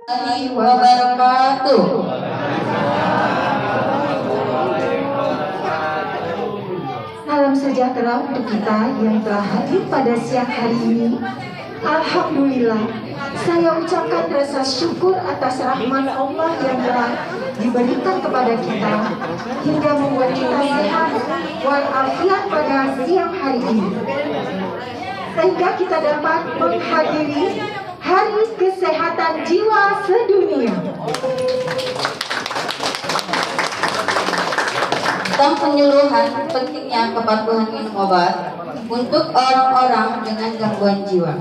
wabarakatuh. Salam sejahtera untuk kita yang telah hadir pada siang hari ini. Alhamdulillah, saya ucapkan rasa syukur atas rahmat Allah yang telah diberikan kepada kita hingga membuat kita sehat walafiat pada siang hari ini, sehingga kita dapat menghadiri Hari Kesehatan Jiwa Sedunia. Tentang penyuluhan pentingnya kepatuhan minum obat untuk orang-orang dengan gangguan jiwa.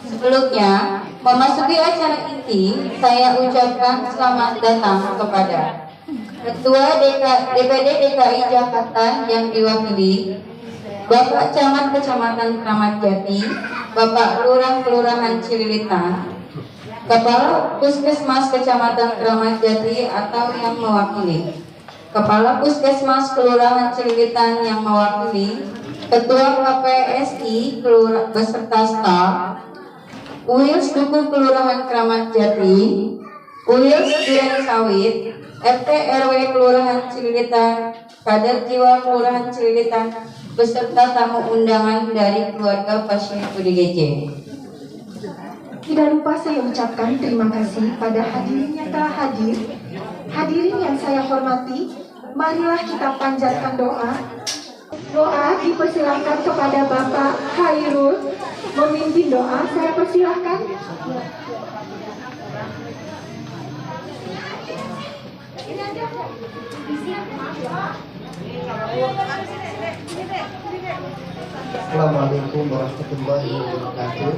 Sebelumnya, memasuki acara inti, saya ucapkan selamat datang kepada Ketua DPD DKI Jakarta yang diwakili Bapak Camat Kecamatan Kramat Jati, Bapak Lurah Kelurahan Cililitan, Kepala Puskesmas Kecamatan Kramat Jati atau yang mewakili, Kepala Puskesmas Kelurahan Cililitan yang mewakili, Ketua KPSI beserta staf, Uils Duku Kelurahan Kramat Jati, Uils Duren Sawit, RT RW Kelurahan Cililitan, Kader Jiwa Kelurahan Cililitan, beserta tamu undangan dari keluarga pasien ODGJ. Tidak lupa saya ucapkan terima kasih pada hadirin yang telah hadir. Hadirin yang saya hormati, marilah kita panjatkan doa. Doa dipersilahkan kepada Bapak Khairul memimpin doa. Saya persilahkan. Assalamualaikum warahmatullahi wabarakatuh.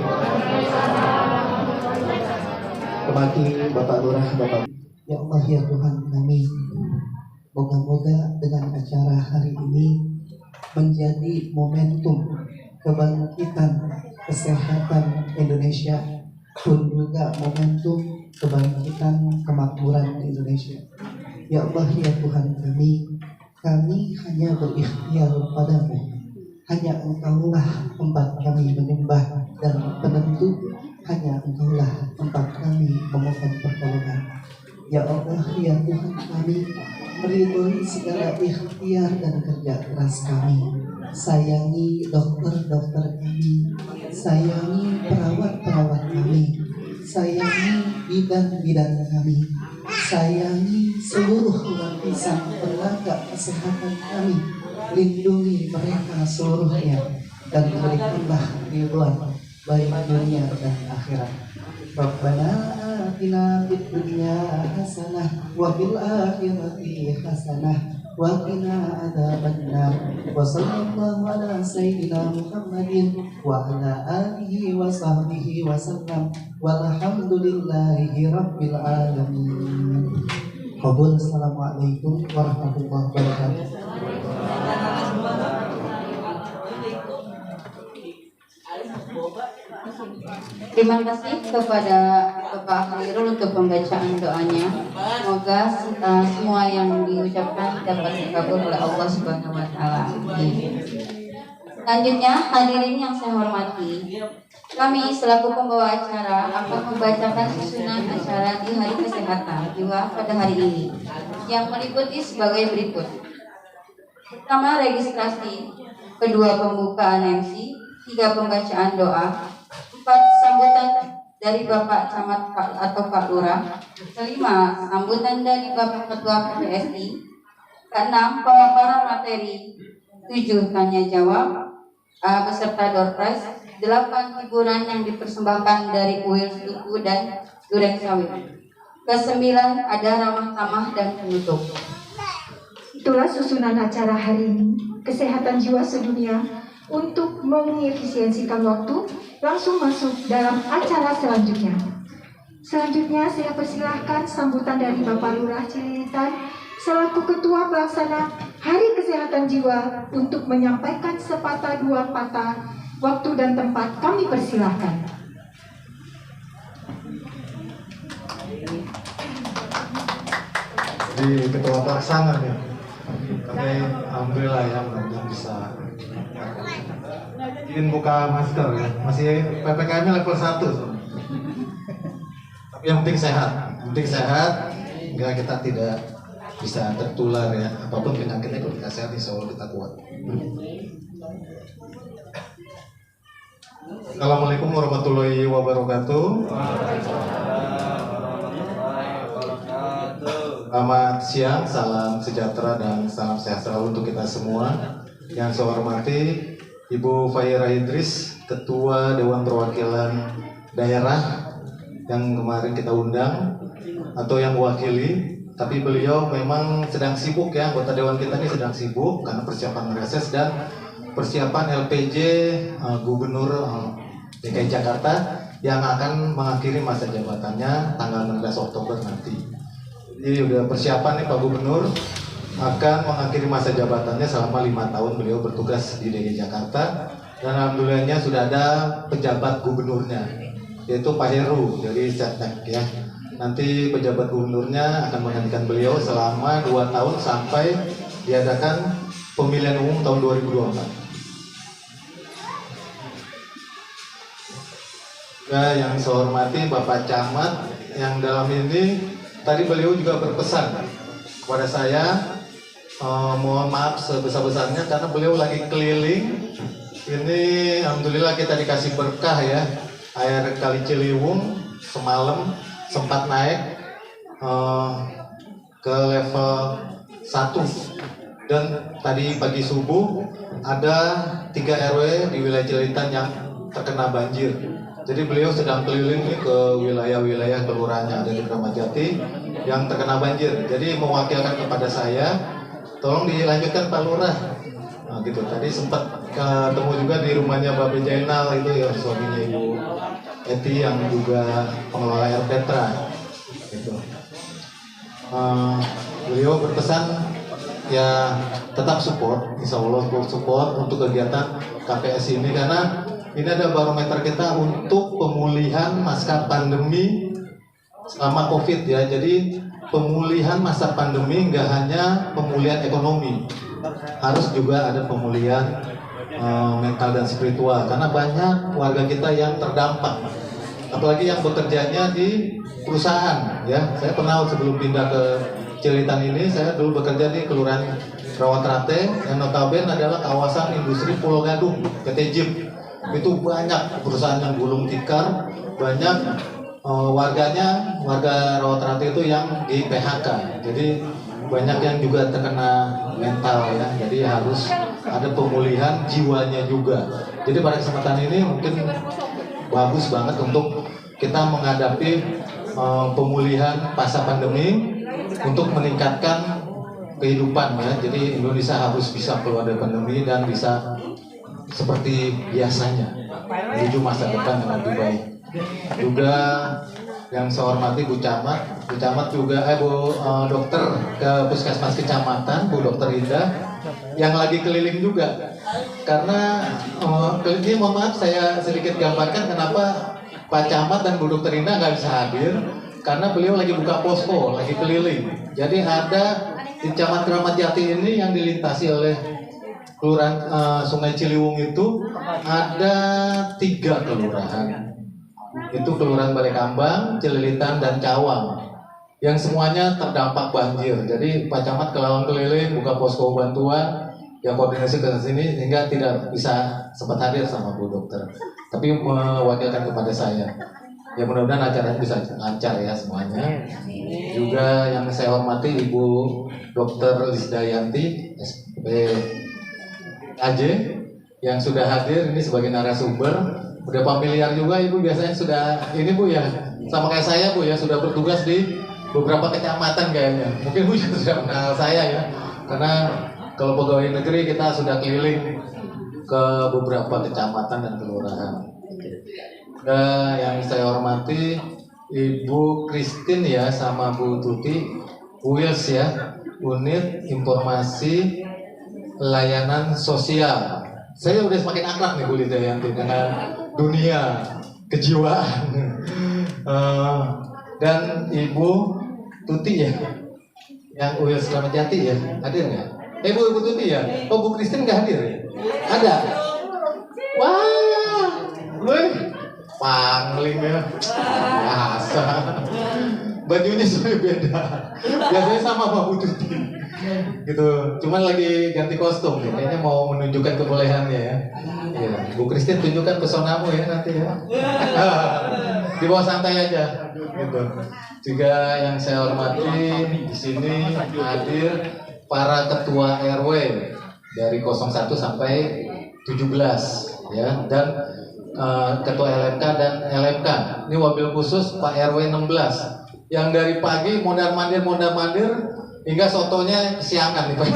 Hormati Bapak Lurah, Bapak. Ya Allah ya Tuhan kami, moga-moga dengan acara hari ini menjadi momentum kebangkitan kesehatan Indonesia, pun juga momentum kebangkitan kemakmuran Indonesia. Ya Allah ya Tuhan kami hanya berikhtiar padamu. Hanya Engkaulah tempat kami menyembah dan penentu. Hanya Engkaulah tempat kami memohon pertolongan. Ya Allah ya Tuhan kami, meridhoi segala ikhtiar dan kerja keras kami. Sayangi dokter-dokter kami, sayangi perawat-perawat kami, sayangi bidan-bidan kami, sayangi seluruh lapisan tenaga kesehatan kami. Lindungi mereka seluruhnya dan berikanlah ridwan baik dunia dan akhirat. Rabbana atina fid dunya hasanah wa fil akhirati hasanah wa qina adzabannar. Wa sallallahu ala sayyidina Muhammadin wa ala alihi wa sahbihi wa sallam walhamdulillahi rabbil alamin. Qabul. Assalamualaikum warahmatullahi wabarakatuh. Terima kasih kepada Bapak Khairul untuk pembacaan doanya. Semoga semua yang diucapkan dapat dikabul oleh Allah Subhanahu wa taala. Selanjutnya, hadirin yang saya hormati, kami selaku pembawa acara akan membacakan susunan acara di Hari Kesehatan Jiwa pada hari ini yang meliputi sebagai berikut. Pertama, registrasi, kedua pembukaan MC, 3 pembacaan doa, 4 sambutan dari Bapak Camat atau Pak Lurah, 5 sambutan dari Bapak Ketua KPSI, 6 pemaparan materi, 7 tanya jawab beserta door prize, 8 hiburan yang dipersembahkan dari Uils Duku dan Duren Sawit, 9 ada ramah tamah dan penutup. Itulah susunan acara hari ini, Kesehatan Jiwa Sedunia. Untuk mengefisiensikan waktu, langsung masuk dalam acara selanjutnya. Selanjutnya saya persilahkan sambutan dari Bapak Lurah Cililitan selaku Ketua Pelaksana Hari Kesehatan Jiwa untuk menyampaikan sepatah dua patah. Waktu dan tempat kami persilahkan. Jadi Ketua Pelaksana ya, kami alhamdulillah ya mudah-mudahan bisa. Izin buka masker ya, masih PPKM level 1. Yang penting sehat, enggak kita tidak bisa tertular ya, apapun penyakitnya kalau kita sehat insya Allah kita kuat. Assalamualaikum warahmatullahi wabarakatuh. Selamat siang, salam sejahtera dan salam sehat selalu untuk kita semua. Yang saya hormati Ibu Fahira Idris, Ketua Dewan Perwakilan Daerah yang kemarin kita undang atau yang mewakili, tapi beliau memang sedang sibuk ya, anggota Dewan kita ini sedang sibuk karena persiapan reses dan persiapan LPJ Gubernur DKI Jakarta yang akan mengakhiri masa jabatannya tanggal 16 Oktober nanti. Jadi udah persiapan nih Pak Gubernur akan mengakhiri masa jabatannya selama 5 tahun beliau bertugas di DKI Jakarta, dan alhamdulillahnya sudah ada pejabat gubernurnya yaitu Pak Heru dari Setnek ya. Nanti pejabat gubernurnya akan menggantikan beliau selama 2 tahun sampai diadakan pemilihan umum tahun 2024. Ya, yang saya hormati Bapak Camat yang dalam ini tadi beliau juga berpesan kepada saya, mohon maaf sebesar-besarnya karena beliau lagi keliling. Ini alhamdulillah kita dikasih berkah ya, air Kali Ciliwung semalam sempat naik ke level 1, dan tadi pagi subuh ada 3 RW di wilayah Cililitan yang terkena banjir. Jadi beliau sedang keliling nih ke wilayah-wilayah kelurahan yang ada di Kramat Jati yang terkena banjir. Jadi mewakilkan kepada saya, tolong dilanjutkan Pak Lurah. Nah, gitu. Tadi sempat ketemu juga di rumahnya Bapak Jainal itu ya, suaminya Ibu Eti yang juga pengelola Air Petra. Gitu. Beliau berpesan ya tetap support, insya Allah support untuk kegiatan KPS ini karena ini ada barometer kita untuk pemulihan pasca pandemi selama COVID ya. Jadi pemulihan masa pandemi nggak hanya pemulihan ekonomi, harus juga ada pemulihan mental dan spiritual karena banyak warga kita yang terdampak, apalagi yang bekerjanya di perusahaan ya. Saya pernah sebelum pindah ke Cililitan ini, saya dulu bekerja di Kelurahan Rawatrate yang notabene adalah kawasan industri Pulau Gadung, PT JIP. Itu banyak perusahaan yang gulung tikar, banyak warga Rawatrate itu yang di PHK. Jadi banyak yang juga terkena mental ya. Jadi harus ada pemulihan jiwanya juga. Jadi pada kesempatan ini mungkin bagus banget untuk kita menghadapi pemulihan pasca pandemi untuk meningkatkan kehidupan ya. Jadi Indonesia harus bisa keluar dari pandemi dan bisa seperti biasanya menuju masa depan yang lebih baik. Juga yang saya hormati Bu Camat juga Bu dokter ke Puskesmas Kecamatan, Bu Dokter Indah yang lagi keliling juga. Karena ini mohon maaf saya sedikit gambarkan kenapa Pak Camat dan Bu Dokter Indah nggak bisa hadir, karena beliau lagi buka posko, lagi keliling. Jadi ada di Camat Kramat Jati ini yang dilintasi oleh Kelurahan Sungai Ciliwung itu ada 3 kelurahan. Itu Kelurahan Balekambang, Cililitan, dan Cawang yang semuanya terdampak banjir. Jadi Pak Camat keliling buka posko bantuan, yang koordinasi ke sini sehingga tidak bisa sempat hadir sama Bu Dokter, tapi mewakilkan kepada saya. Ya mudah-mudahan acaranya bisa lancar ya semuanya. Juga yang saya hormati Ibu Dokter Lisdayanti SP AJ yang sudah hadir ini sebagai narasumber. Udah familiar juga Ibu, biasanya sudah ini Bu ya, sama kayak saya Bu ya, sudah bertugas di beberapa kecamatan kayaknya. Mungkin Bu juga sudah kenal saya ya, karena kalau pegawai negeri kita sudah keliling ke beberapa kecamatan dan kelurahan. Yang saya hormati Ibu Christine ya sama Bu Tuti Wils ya, Unit Informasi Layanan Sosial. Saya udah semakin akrab nih Bu Lidayanti dengan dunia kejiwaan. Dan Ibu Tuti ya, yang Wils Kramat Jati ya, hadir nggak? Ibu Tuti ya? Oh Bu Christine nggak hadir ya? Ada? Wah, wih, pangling ya, biasa. bajunya soalnya beda. Biasanya sama Pak Bu Tuti. Gitu. Cuman lagi ganti kostum nih. Kayaknya mau menunjukkan kebolehannya ya. Iya, Bu Christine tunjukkan pesonamu ya nanti ya. Di bawah santai aja. Gitu. Juga yang saya hormati di sini hadir para ketua RW dari 01 sampai 17 ya, dan ketua LMK dan LMK. Ini wabil khusus Pak RW 16 yang dari pagi mondar-mandir hingga sotonya kesiangan nih Pak.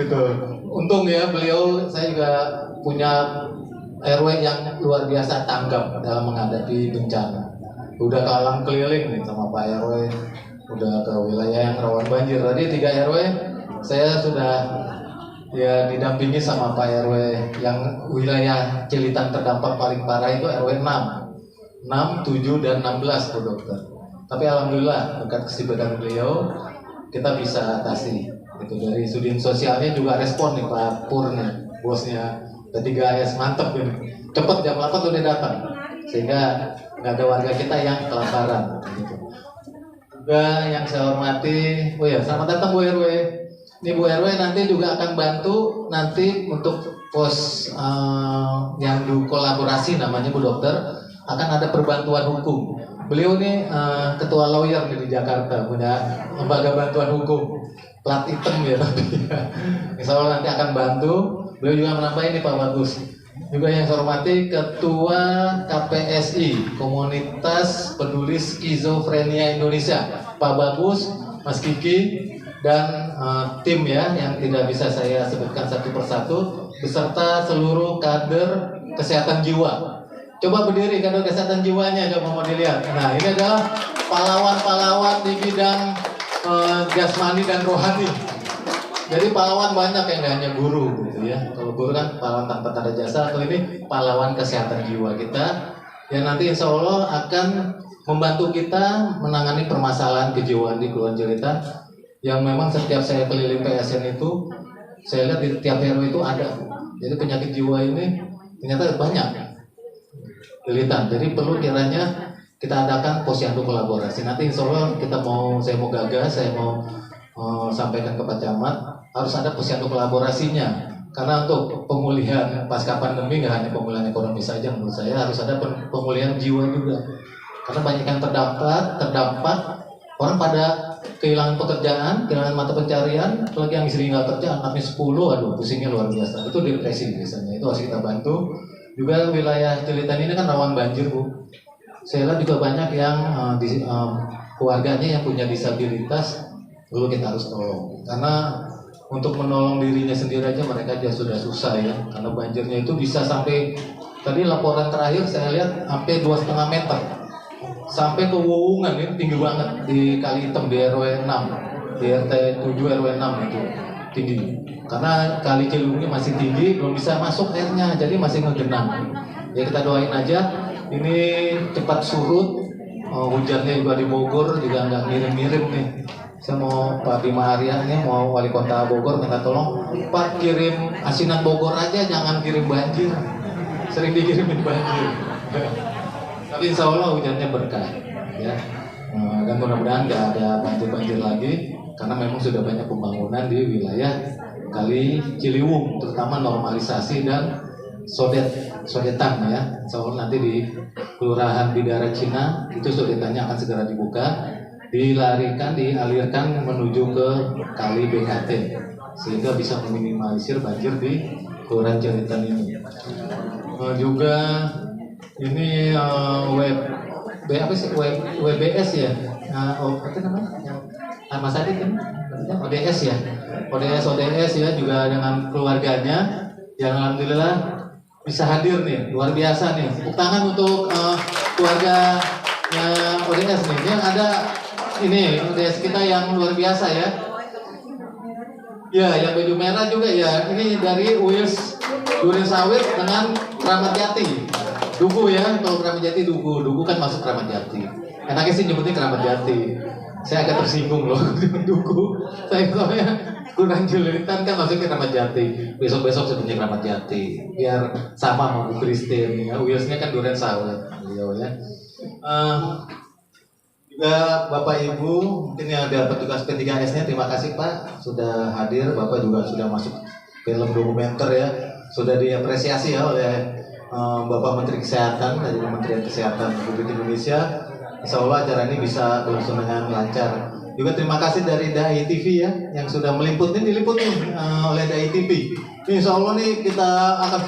Gitu. Untung ya beliau, saya juga punya RW yang luar biasa tanggap dalam menghadapi bencana. Udah kalang keliling nih sama Pak RW, udah ke wilayah yang rawan banjir. Tadi 3 RW saya sudah ya didampingi sama Pak RW yang wilayah Cilitan terdampak paling parah itu RW 6, 7 dan 16 Bu Dokter. Tapi alhamdulillah berkat kesibukan beliau kita bisa atasi. Itu dari Sudin Sosialnya juga respon nih Pak Pur nih, bosnya P3S mantep ini. Cepet jam 8 udah datang. Sehingga nggak ada warga kita yang kelaparan gitu. Juga yang saya hormati, oh ya selamat datang Bu RW. Ini Bu RW nanti juga akan bantu nanti untuk pos yang kolaborasi namanya Bu Dokter, akan ada perbantuan hukum. Beliau nih ketua lawyer di Jakarta, punya lembaga bantuan hukum, plat hitam ya tapi insya Allah nanti akan bantu. Beliau juga menambah ini Pak Bagus. Juga yang saya hormati Ketua KPSI, Komunitas Peduli Skizofrenia Indonesia, Pak Bagus, Mas Kiki, dan tim ya yang tidak bisa saya sebutkan satu persatu, beserta seluruh kader kesehatan jiwa. Coba berdiri kader kesehatan jiwanya, coba mau dilihat. Nah ini adalah pahlawan-pahlawan di bidang jasmani dan rohani. Jadi pahlawan banyak yang nggak hanya guru gitu ya. Kalau guru kan pahlawan tanpa tanda jasa, atau ini pahlawan kesehatan jiwa kita yang nanti insya Allah akan membantu kita menangani permasalahan kejiwaan di Kelurahan Cilitan yang memang setiap saya keliling PSN itu saya lihat di tiap RW itu ada. Jadi penyakit jiwa ini ternyata banyak Cilitan. Jadi perlu kiranya kita adakan posyandu kolaborasi. Nanti insya Allah saya mau gagas, saya mau sampaikan ke Pak Camat, harus ada posyandu kolaborasinya. Karena untuk pemulihan pasca pandemi nggak hanya pemulihan ekonomi saja, menurut saya harus ada pemulihan jiwa juga. Karena banyak yang terdampak, orang pada kehilangan pekerjaan, kehilangan mata pencarian, apalagi yang istri nggak kerja, anaknya 10, aduh pusingnya luar biasa. Itu depresi biasanya, itu harus kita bantu. Juga wilayah Cilitan ini kan rawan banjir Bu. Saya lihat juga banyak yang keluarganya yang punya disabilitas, perlu kita harus tolong. Karena untuk menolong dirinya sendiri aja mereka aja sudah susah ya, karena banjirnya itu bisa sampai, tadi laporan terakhir saya lihat sampai 2,5 meter, sampai ke Wuwungan, ini tinggi banget di Kali Hitam di RW 6, di RT 7 RW 6 itu tinggi. Karena Kali Ciliwung ini masih tinggi, belum bisa masuk airnya, jadi masih ngegenang. Ya kita doain aja, ini cepat surut. Hujannya juga di Bogor juga nggak ngirim-ngirim nih. Saya mau Pak Bima Arya nih, mau wali kota Bogor minta tolong, Pak kirim asinan Bogor aja, jangan kirim banjir. Sering dikirimin banjir. Tapi insya Allah hujannya berkah, ya. Dan mudah-mudahan nggak ada banjir-banjir lagi, karena memang sudah banyak pembangunan di wilayah Kali Ciliwung, terutama normalisasi dan sodetan ya. Insya Allah nanti di Kelurahan Bidara Cina itu sodetannya akan segera dibuka, dialirkan menuju ke Kali BKT sehingga bisa meminimalisir banjir di Kelurahan Cilitan ini. Juga ini WBS ya, apa namanya? Mas Adit kan? ODS ya, ODS ya, juga dengan keluarganya yang alhamdulillah bisa hadir nih, luar biasa nih. Tepuk tangan untuk keluarga ODS nih. Yang ada ini ODS kita yang luar biasa ya. Ya, yang baju merah juga ya. Ini dari Wils Durian Sawit dengan Kramat Jati. Duku ya, kalau Kramat Jati Duku kan masuk Kramat Jati. Enaknya sih nyebutnya Kramat Jati. Saya agak tersinggung loh dengan Duku. Saya soalnya Kelurahan Cilitan kan masuknya Kramat Jati. Besok-besok sebutnya Kramat Jati. Biar sama sama Bu Christine. Ya. Wilsnya kan Durian Sawit. Beliau ya. Juga Bapak Ibu, mungkin yang ada petugas P3S-nya, terima kasih Pak sudah hadir. Bapak juga sudah masuk film dokumenter ya, sudah diapresiasi ya oleh Bapak Menteri Kesehatan dari Kementerian Kesehatan Republik Indonesia. Insya Allah acara ini bisa berlangsung dengan lancar. Juga terima kasih dari DAI TV ya, yang sudah diliput oleh DAI TV. Ini insya Allah nih kita akan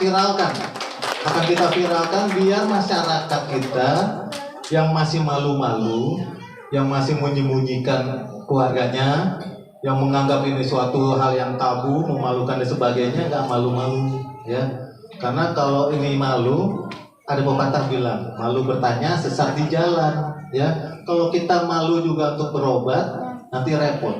kita viralkan biar masyarakat kita yang masih malu-malu, yang masih menyembunyikan keluarganya, yang menganggap ini suatu hal yang tabu, memalukan dan sebagainya, nggak malu-malu ya. Karena kalau ini malu, ada pepatah bilang, malu bertanya sesat di jalan ya. Kalau kita malu juga untuk berobat, nanti repot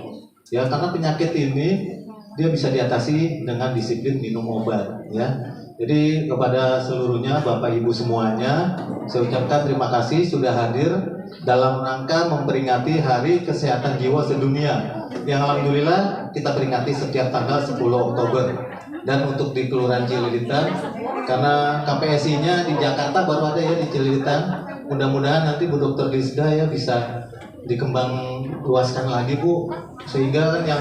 ya, karena penyakit ini dia bisa diatasi dengan disiplin minum obat ya. Jadi kepada seluruhnya Bapak Ibu semuanya, saya ucapkan terima kasih sudah hadir dalam rangka memperingati Hari Kesehatan Jiwa Sedunia yang alhamdulillah kita peringati setiap tanggal 10 Oktober. Dan untuk di Kelurahan Cililitan, karena KPSI-nya di Jakarta baru ada ya di Cililitan, mudah-mudahan nanti Bu Dr. Lisda ya bisa dikembang luaskan lagi Bu, sehingga kan yang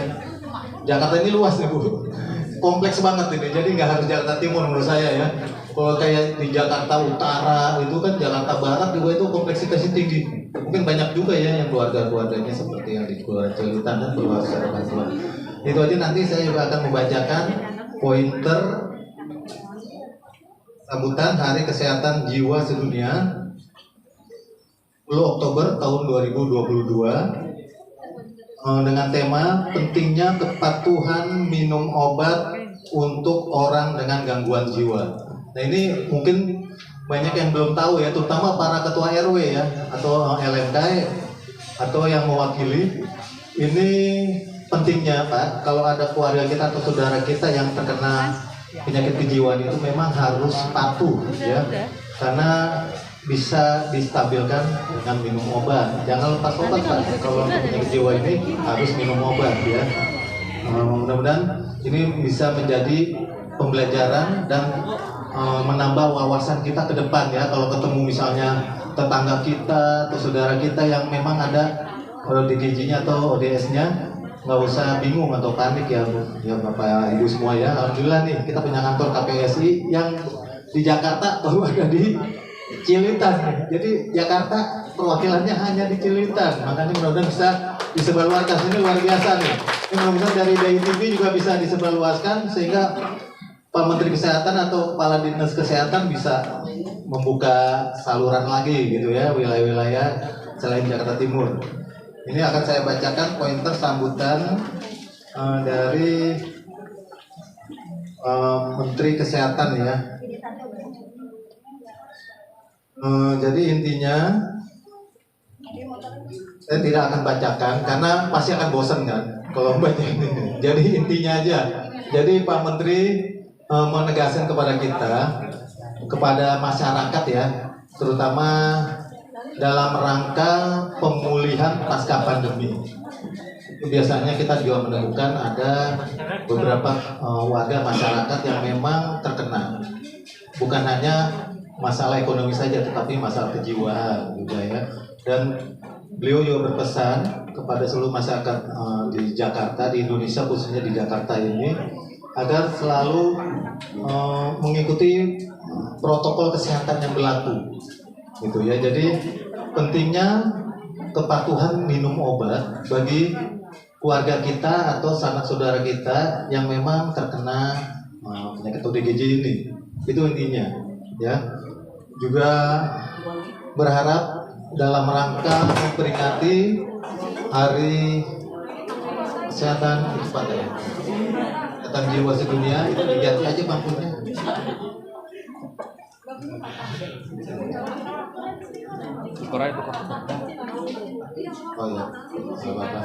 Jakarta ini luas nih Bu, kompleks banget ini, jadi nggak harus Jakarta Timur menurut saya ya. Kalau kayak di Jakarta Utara itu kan, Jakarta Barat juga itu kompleksitasnya tinggi. Mungkin banyak juga ya yang keluarga-keluarganya seperti yang di Kelurahan Cililitan dan keluarga bantuan. Itu aja, nanti saya juga akan membacakan pointer sambutan Hari Kesehatan Jiwa Sedunia 10 Oktober tahun 2022 dengan tema pentingnya kepatuhan minum obat untuk orang dengan gangguan jiwa. Nah ini mungkin banyak yang belum tahu ya, terutama para ketua RW ya, atau LMK atau yang mewakili. Ini pentingnya Pak, kalau ada keluarga kita atau saudara kita yang terkena penyakit kejiwaan itu memang harus patuh ya, karena bisa distabilkan dengan minum obat. Jangan lepas obat Pak, kalau untuk penyakit jiwa ini harus minum obat ya. Mudah-mudahan ini bisa menjadi pembelajaran dan menambah wawasan kita ke depan ya. Kalau ketemu misalnya tetangga kita atau saudara kita yang memang ada ODGJ-nya atau ODS-nya, nggak usah bingung atau panik ya Bu, ya Bapak Ibu semua ya. Alhamdulillah nih kita punya kantor KPSI yang di Jakarta baru ada di Cililitan. Jadi Jakarta perwakilannya hanya di Cililitan, makanya mudah-mudahan bisa disebarluaskan. Ini luar biasa nih. Ini mudah-mudahan dari DAI TV juga bisa disebarluaskan sehingga Pak Menteri Kesehatan atau Kepala Dinas Kesehatan bisa membuka saluran lagi gitu ya, wilayah-wilayah selain Jakarta Timur. Ini akan saya bacakan pointer sambutan dari Menteri Kesehatan ya. Jadi intinya saya tidak akan bacakan karena pasti akan bosan kan kalau baca ini. Jadi intinya aja. Jadi Pak Menteri menegaskan kepada kita, kepada masyarakat ya, terutama dalam rangka pemulihan pasca pandemi. Biasanya kita juga menemukan ada beberapa warga masyarakat yang memang terkena, bukan hanya masalah ekonomi saja, tetapi masalah kejiwaan juga ya. Dan beliau juga berpesan kepada seluruh masyarakat di Jakarta, di Indonesia khususnya di Jakarta ini, agar selalu mengikuti protokol kesehatan yang berlaku, gitu ya. Jadi pentingnya kepatuhan minum obat bagi keluarga kita atau sanak saudara kita yang memang terkena penyakit ODGJ ini, itu intinya ya. Juga berharap dalam rangka memperingati Hari Kesehatan Kesehatan Jiwa Sedunia, itu diganti aja bangkunya. Oh ya, apa-apa.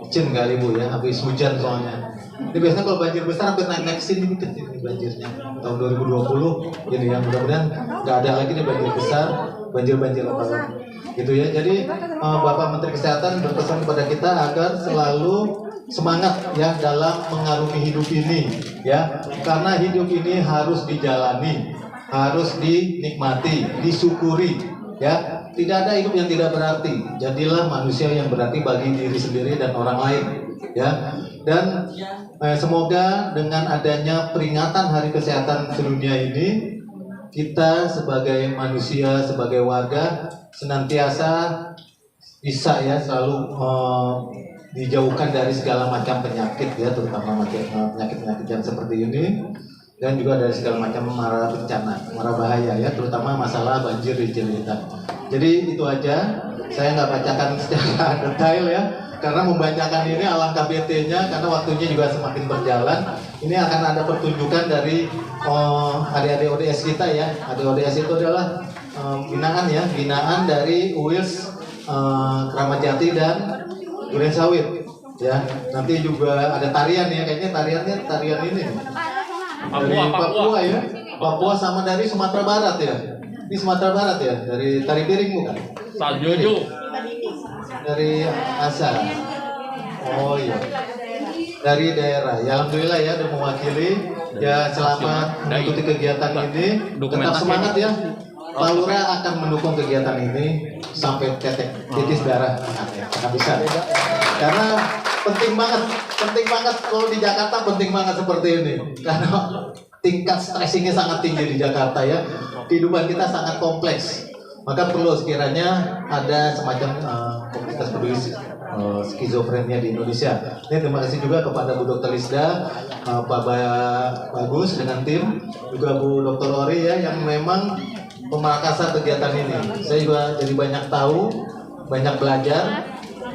Izin kali Bu ya, habis hujan soalnya. Ini biasanya kalau banjir besar hampir naik sini dikit ini banjirnya. Tahun 2020 ini ya, mudah-mudahan nggak ada lagi nih banjir besar, banjir apa lagi. Gitu ya. Jadi Bapak Menteri Kesehatan berpesan kepada kita agar selalu semangat ya dalam mengarungi hidup ini ya, karena hidup ini harus dijalani, harus dinikmati, disyukuri ya. tidak ada hidup yang tidak berarti. Jadilah manusia yang berarti bagi diri sendiri dan orang lain, ya. Dan semoga dengan adanya peringatan Hari Kesehatan Sedunia ini, kita sebagai manusia, sebagai warga senantiasa bisa ya selalu dijauhkan dari segala macam penyakit ya, terutama penyakit-penyakit yang seperti ini, dan juga dari segala macam mara bencana, mara bahaya ya, terutama masalah banjir di Cililitan. Jadi itu aja, saya nggak bacakan secara detail ya, karena membacakan ini alangkah BT-nya, karena waktunya juga semakin berjalan. Ini akan ada pertunjukan dari adik-adik ODS kita ya. Adik ODS itu adalah binaan ya, binaan dari UILS Keramat Jati dan Duren Sawit ya. Nanti juga ada tarian ya, kayaknya tarian ini dari Papua ya, Papua sama dari Sumatera Barat ya. Ini Sumatera Barat ya, dari tari piring bukan? Sajojo. Dari asal. Oh iya. Dari daerah. Ya alhamdulillah ya udah mewakili. Ya selamat mengikuti kegiatan ini. Tetap semangat ya. Pak Lurah akan mendukung kegiatan ini sampai titis darah. Sangat bisa. Karena penting banget kalau di Jakarta penting banget seperti ini. Karena tingkat stressingnya sangat tinggi di Jakarta ya. Kehidupan kita sangat kompleks. Maka perlu sekiranya ada semacam komunitas peduli skizofrenia di Indonesia. Ini terima kasih juga kepada Bu Dr. Lisda, Pak Bagus dengan tim, juga Bu Dr. Ori ya yang memang pemakasan kegiatan ini. Saya juga jadi banyak tahu, banyak belajar.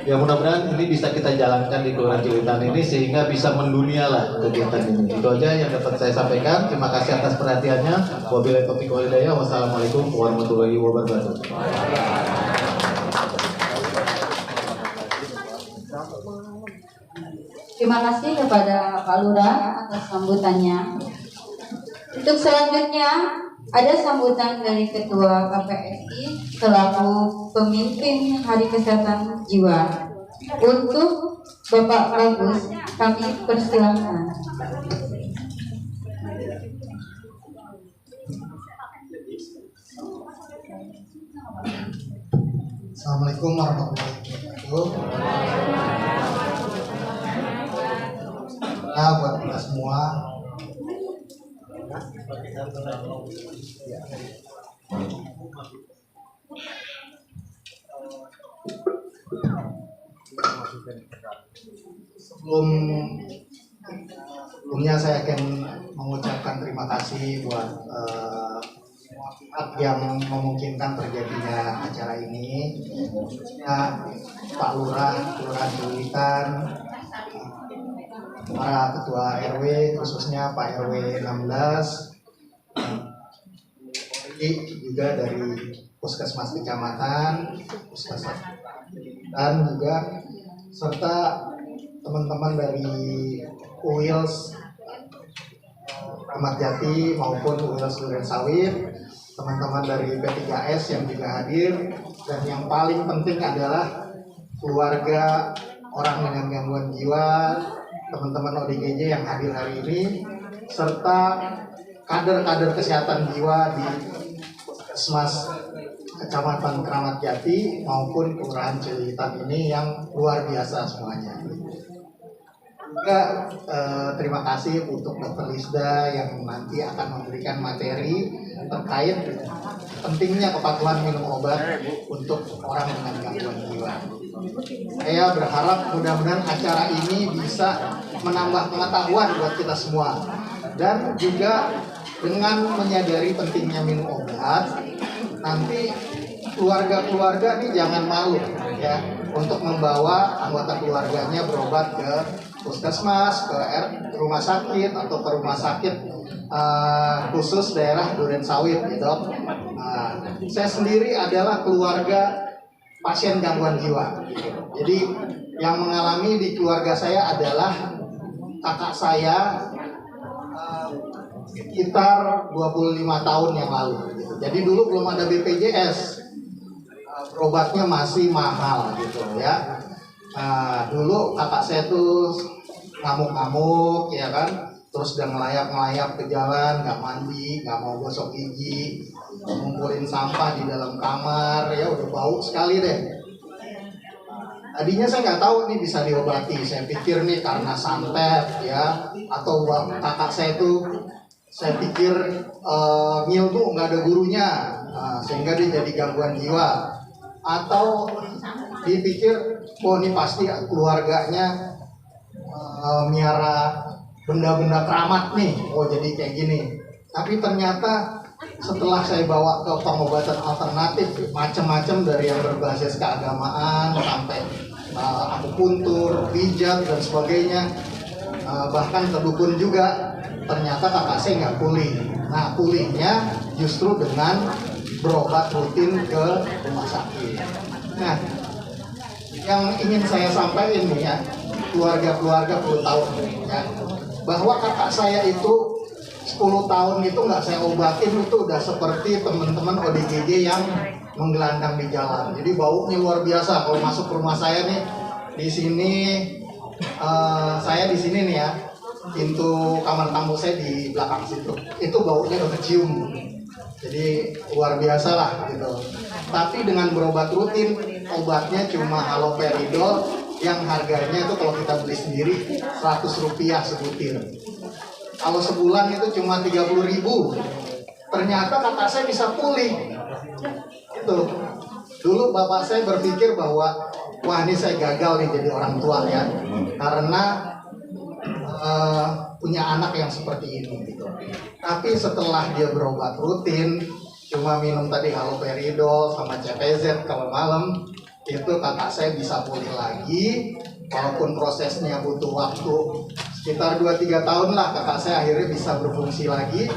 Ya mudah-mudahan ini bisa kita jalankan di Kelurahan Cililitan ini sehingga bisa mendunia lah kegiatan ini. Itu aja yang dapat saya sampaikan. Terima kasih atas perhatiannya. Wabillahi taufiq wal hidayah. Wassalamualaikum warahmatullahi wabarakatuh. Terima kasih kepada Pak Lurah atas sambutannya. Untuk selanjutnya ada sambutan dari Ketua KPSI selaku pemimpin Hari Kesehatan Jiwa. Untuk Bapak Bagus, kami persilahkan. Assalamualaikum warahmatullahi wabarakatuh. Nah, buat kita semua, sebelumnya saya akan mengucapkan terima kasih buat semua pihak yang memungkinkan terjadinya acara ini, khususnya Pak Lurah, Kelurahan Cililitan, para ketua RW, khususnya Pak RW 16, juga dari Puskesmas Kecamatan, Puskesmas, dan juga serta teman-teman dari UILS Keramat Jati maupun UILS Duren Sawit, teman-teman dari P3S yang juga hadir, dan yang paling penting adalah keluarga orang dengan gangguan jiwa, teman-teman ODGJ yang hadir hari ini, serta kader-kader kesehatan jiwa di Puskesmas Kecamatan Keramat Jati maupun Kelurahan Cililitan ini yang luar biasa semuanya. Juga terima kasih untuk Dr. Lisda yang nanti akan memberikan materi terkait pentingnya kepatuhan minum obat untuk orang dengan gangguan jiwa. Saya berharap mudah-mudahan acara ini bisa menambah pengetahuan buat kita semua, dan juga dengan menyadari pentingnya minum obat, nanti keluarga-keluarga ini jangan malu ya untuk membawa anggota keluarganya berobat ke puskesmas, ke rumah sakit atau ke rumah sakit khusus daerah Duren Sawit gitu. Saya sendiri adalah keluarga pasien gangguan jiwa. Jadi yang mengalami di keluarga saya adalah kakak saya sekitar 25 tahun yang lalu. Jadi dulu belum ada BPJS, berobatnya masih mahal gitu ya. Dulu kakak saya tuh ngamuk-ngamuk ya kan, terus udah ngelayap-ngelayap ke jalan, nggak mandi, nggak mau gosok gigi, ngumpulin sampah di dalam kamar, ya udah bau sekali deh. Tadinya saya nggak tahu nih bisa diobati, saya pikir nih karena santet ya, atau kakak saya itu saya pikir ngilmu nggak ada gurunya, sehingga dia jadi gangguan jiwa, atau dipikir oh ini pasti keluarganya miara benda-benda keramat nih, oh jadi kayak gini. Tapi ternyata setelah saya bawa ke pengobatan alternatif macam-macam, dari yang berbasis keagamaan sampai akupuntur, pijat dan sebagainya, bahkan ke dukun juga, ternyata kakak saya nggak pulih. Nah pulihnya justru dengan berobat rutin ke rumah sakit. Nah yang ingin saya sampaikan nih ya, keluarga-keluarga perlu tahu ya, bahwa kakak saya itu 10 tahun itu nggak saya obatin, itu udah seperti teman-teman ODGJ yang menggelandang di jalan. Jadi baunya luar biasa. Kalau masuk ke rumah saya nih, di sini saya di sini nih ya, pintu kamar tamu saya di belakang situ, itu baunya udah kecium. Jadi luar biasa lah gitu. Tapi dengan berobat rutin, obatnya cuma haloperidol yang harganya itu kalau kita beli sendiri 100 rupiah sebutir. Kalau sebulan itu cuma 30.000. Ternyata kakak saya bisa pulih. Itu. Dulu bapak saya berpikir bahwa wah ini saya gagal nih jadi orang tua ya, karena punya anak yang seperti ini gitu. Tapi setelah dia berobat rutin, cuma minum tadi haloperidol sama CPZ kalau malam, itu kakak saya bisa pulih lagi. Walaupun prosesnya butuh waktu sekitar 2-3 tahun lah, kakak saya akhirnya bisa berfungsi lagi.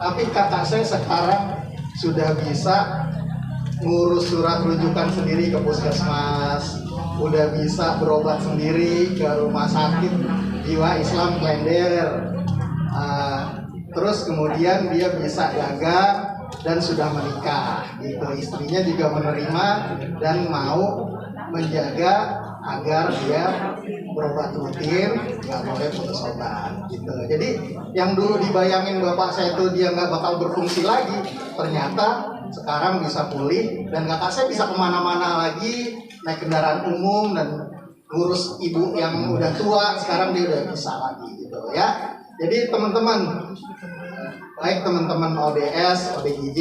Tapi kakak saya sekarang sudah bisa ngurus surat rujukan sendiri ke puskesmas, udah bisa berobat sendiri ke rumah sakit jiwa Islam Klender. Terus kemudian dia bisa dagang dan sudah menikah gitu. Istrinya juga menerima dan mau menjaga agar dia berobat rutin, nggak boleh putus obat gitu. Jadi yang dulu dibayangin bapak saya itu dia nggak bakal berfungsi lagi, ternyata sekarang bisa pulih, dan kakak saya bisa kemana-mana lagi, naik kendaraan umum dan ngurus ibu yang udah tua, sekarang dia udah bisa lagi gitu ya. Jadi teman-teman, baik teman-teman ODS, ODGJ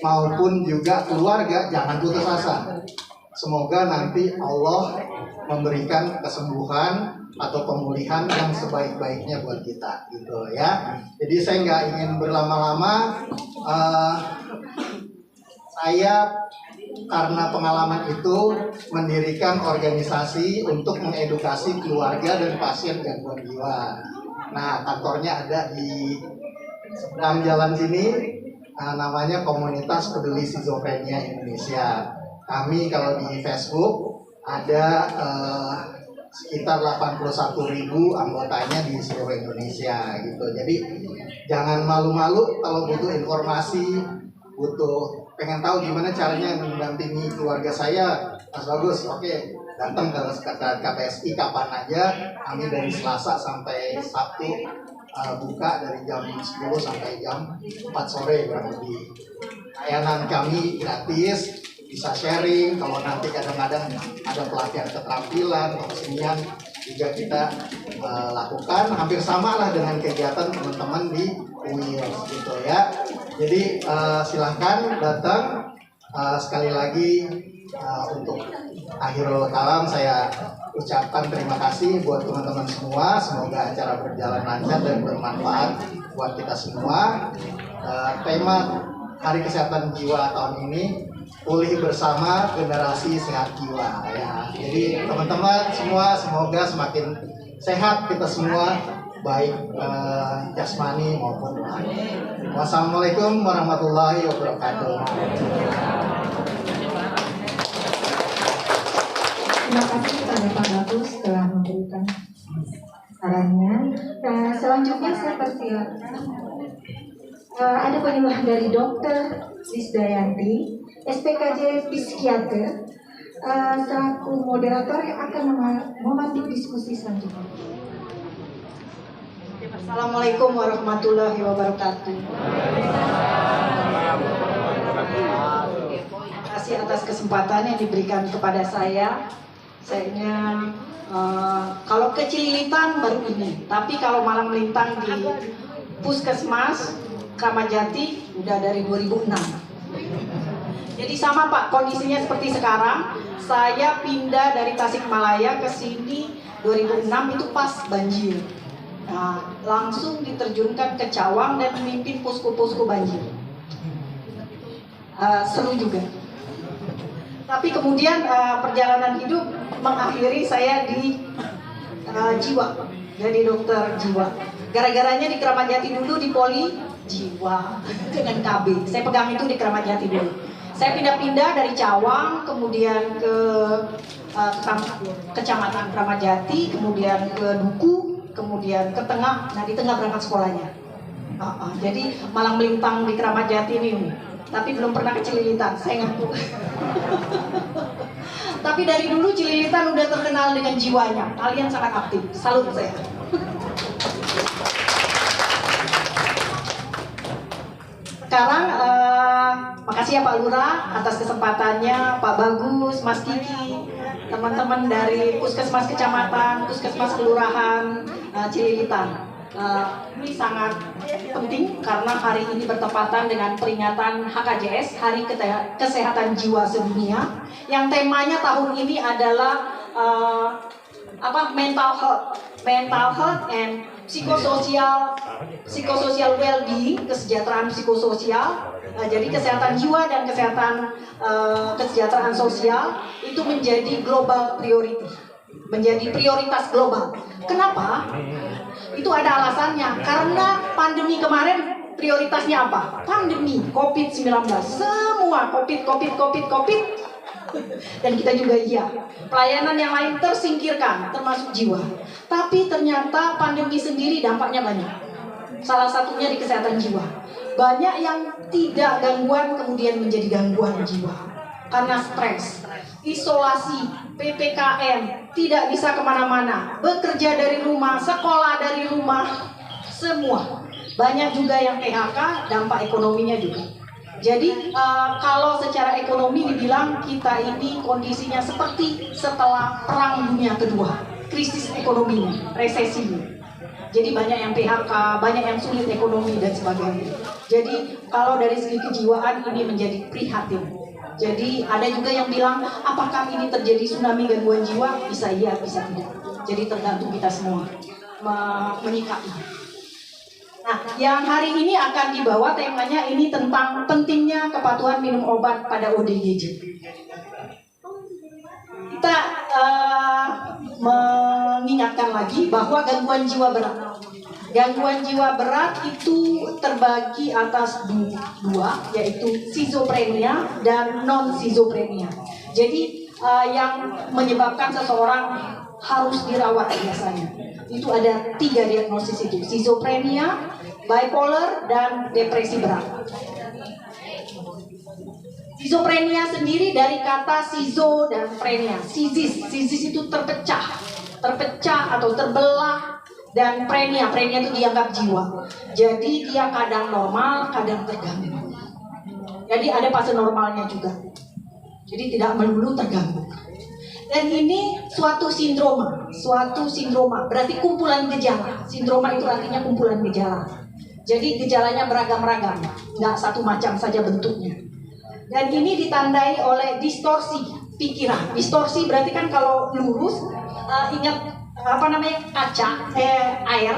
maupun juga keluarga, jangan putus asa. Semoga nanti Allah memberikan kesembuhan atau pemulihan yang sebaik-baiknya buat kita gitu ya. Jadi saya nggak ingin berlama-lama. Saya karena pengalaman itu mendirikan organisasi untuk mengedukasi keluarga dan pasien gangguan jiwa. Nah, kantornya ada di seberang jalan sini, namanya Komunitas Peduli Skizofrenia Indonesia. Kami kalau di Facebook ada sekitar 81.000 anggotanya di seluruh Indonesia gitu. Jadi jangan malu-malu kalau butuh informasi, butuh pengen tahu gimana caranya mendampingi keluarga saya, Mas Bagus, oke, datang ke KPSI kapan aja. Kami dari Selasa sampai Sabtu buka dari jam 10 sampai jam 4 sore kurang lebih. Layanan kami gratis, bisa sharing. Kalau nanti kadang-kadang ada pelatihan keterampilan atau kesenian juga kita lakukan, hampir sama lah dengan kegiatan teman-teman di UIL gitu ya. Jadi silahkan datang. Sekali lagi untuk akhirul kalam saya ucapkan terima kasih buat teman-teman semua. Semoga acara berjalan lancar dan bermanfaat buat kita semua. Tema Hari Kesehatan Jiwa tahun ini, pulih bersama generasi sehat jiwa ya. Jadi teman-teman semua semoga semakin sehat kita semua, baik jasmani maupun rohani. Wassalamualaikum warahmatullahi wabarakatuh. Terima kasih kepada Pak Bagus telah memberikan sarannya. Nah, selanjutnya saya persilakan ada penyuluhan dari Dr. Krisdayanti, SPKJ Psikiater, selaku moderator yang akan memandu diskusi selanjutnya. Assalamualaikum warahmatullahi wabarakatuh. Terima kasih atas kesempatan yang diberikan kepada saya. Sayangnya kalau kecililitan baru ini, tapi kalau malam melintang di Puskesmas Kramat Jati udah dari 2006. Jadi sama Pak, kondisinya seperti sekarang. Saya pindah dari Tasikmalaya ke sini 2006 itu pas banjir. Nah, langsung diterjunkan ke Cawang dan memimpin posko-posko banjir. Seru juga. Tapi kemudian perjalanan hidup mengakhiri saya di jiwa, jadi dokter jiwa. Gara-garanya di Kramat Jati dulu di Poli Jiwa dengan KB. Saya pegang itu di Kramat Jati dulu. Saya pindah-pindah dari Cawang, kemudian ke Kecamatan Kramat Jati, kemudian ke Duku, kemudian ke Tengah. Nah di Tengah berangkat sekolahnya. Jadi malang melintang di Kramat Jati ini. Tapi belum pernah ke Cililitan, saya ngaku. Tapi dari dulu Cililitan udah terkenal dengan jiwanya. Kalian sangat aktif, salut saya. Sekarang makasih ya Pak Lurah atas kesempatannya, Pak Bagus, Mas Kiki, teman-teman dari Puskesmas Kecamatan, Puskesmas Kelurahan Cililitan. Ini sangat penting karena hari ini bertepatan dengan peringatan HKJS, Hari Kesehatan Jiwa Sedunia, yang temanya tahun ini adalah mental health and psikososial well-being, kesejahteraan psikososial. Jadi kesehatan jiwa dan kesejahteraan sosial itu menjadi global priority, menjadi prioritas global. Kenapa? Itu ada alasannya, karena pandemi kemarin prioritasnya apa? Pandemi COVID-19, semua COVID. Dan kita juga iya. Pelayanan yang lain tersingkirkan, termasuk jiwa. Tapi ternyata pandemi sendiri dampaknya banyak. Salah satunya di kesehatan jiwa. Banyak yang tidak gangguan kemudian menjadi gangguan jiwa. Karena stres, isolasi, PPKM, tidak bisa kemana-mana, bekerja dari rumah, sekolah dari rumah, semua. Banyak juga yang PHK, dampak ekonominya juga. Jadi kalau secara ekonomi dibilang kita ini kondisinya seperti setelah Perang Dunia Kedua, krisis ekonominya, resesinya. Jadi banyak yang PHK, banyak yang sulit ekonomi dan sebagainya. Jadi kalau dari segi kejiwaan ini menjadi prihatin. Jadi ada juga yang bilang, apakah ini terjadi tsunami gangguan jiwa? Bisa iya, bisa tidak. Jadi tergantung kita semua menyikapi. Nah, yang hari ini akan dibawa temanya ini tentang pentingnya kepatuhan minum obat pada ODGJ. Kita mengingatkan lagi bahwa gangguan jiwa berat. Gangguan jiwa berat itu terbagi atas dua, yaitu schizophrenia dan non-schizophrenia. Jadi yang menyebabkan seseorang harus dirawat biasanya. Itu ada 3 diagnosis itu, schizophrenia, bipolar, dan depresi berat. Schizophrenia sendiri dari kata schizo dan frenia. Schizis itu terpecah atau terbelah. Dan prenia itu dianggap jiwa. Jadi dia kadang normal, kadang terganggu. Jadi ada fase normalnya juga. Jadi tidak melulu terganggu. Dan ini suatu sindroma. Berarti kumpulan gejala. Sindroma itu artinya kumpulan gejala. Jadi gejalanya beragam-ragam, nggak satu macam saja bentuknya. Dan ini ditandai oleh distorsi pikiran. Distorsi berarti kan kalau lurus, ingat kaca, air,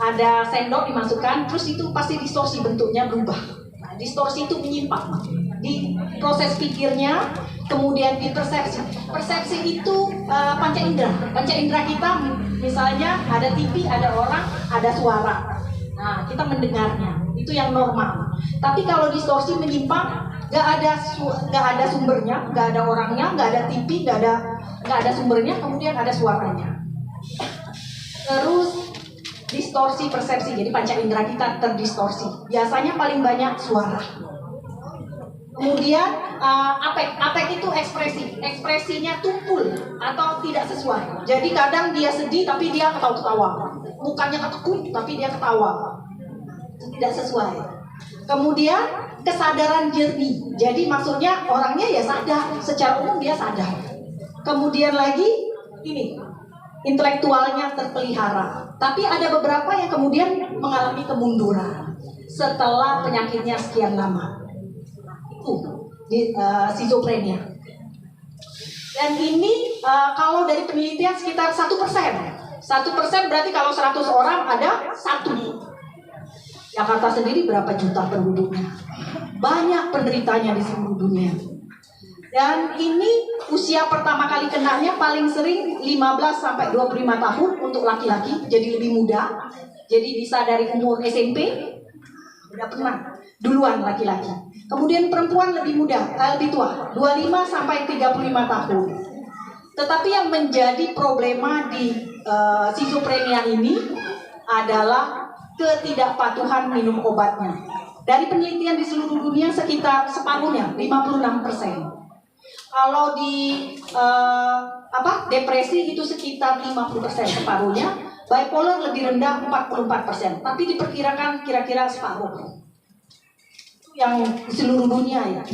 ada sendok dimasukkan, terus itu pasti distorsi bentuknya berubah. Nah, distorsi itu menyimpang di proses pikirnya, kemudian di persepsi. Persepsi itu panca indera kita, misalnya ada TV, ada orang, ada suara. Nah, kita mendengarnya, itu yang normal. Tapi kalau distorsi menyimpang, nggak ada sumbernya, nggak ada orangnya, nggak ada TV, nggak ada sumbernya, kemudian ada suaranya. Terus distorsi persepsi, jadi panca indera kita terdistorsi. Biasanya paling banyak suara. Kemudian apek itu ekspresinya tumpul atau tidak sesuai. Jadi kadang dia sedih tapi dia ketawa-ketawa. mukanya ketekuk tapi dia ketawa. Itu tidak sesuai. Kemudian kesadaran jernih. Jadi maksudnya orangnya ya sadar, secara umum dia sadar. Kemudian lagi ini, intelektualnya terpelihara. Tapi ada beberapa yang kemudian mengalami kemunduran setelah penyakitnya sekian lama. Itu di schizophrenia. Dan ini kalau dari penelitian sekitar 1%. 1% berarti kalau 100 orang ada 1. Jakarta sendiri berapa juta penduduknya? Banyak penderitanya di seluruh dunia. Dan ini usia pertama kali kenanya paling sering 15 sampai 25 tahun untuk laki-laki, jadi lebih muda. Jadi bisa dari umur SMP, udah pernah duluan laki-laki. Kemudian perempuan lebih muda, lebih tua, 25 sampai 35 tahun. Tetapi yang menjadi problema di schizophrenia ini adalah ketidakpatuhan minum obatnya. Dari penelitian di seluruh dunia sekitar separuhnya, 56%. Kalau di depresi itu sekitar 50% separuhnya, bipolar lebih rendah 44%, tapi diperkirakan kira-kira separuh. Itu yang di seluruh dunia ya.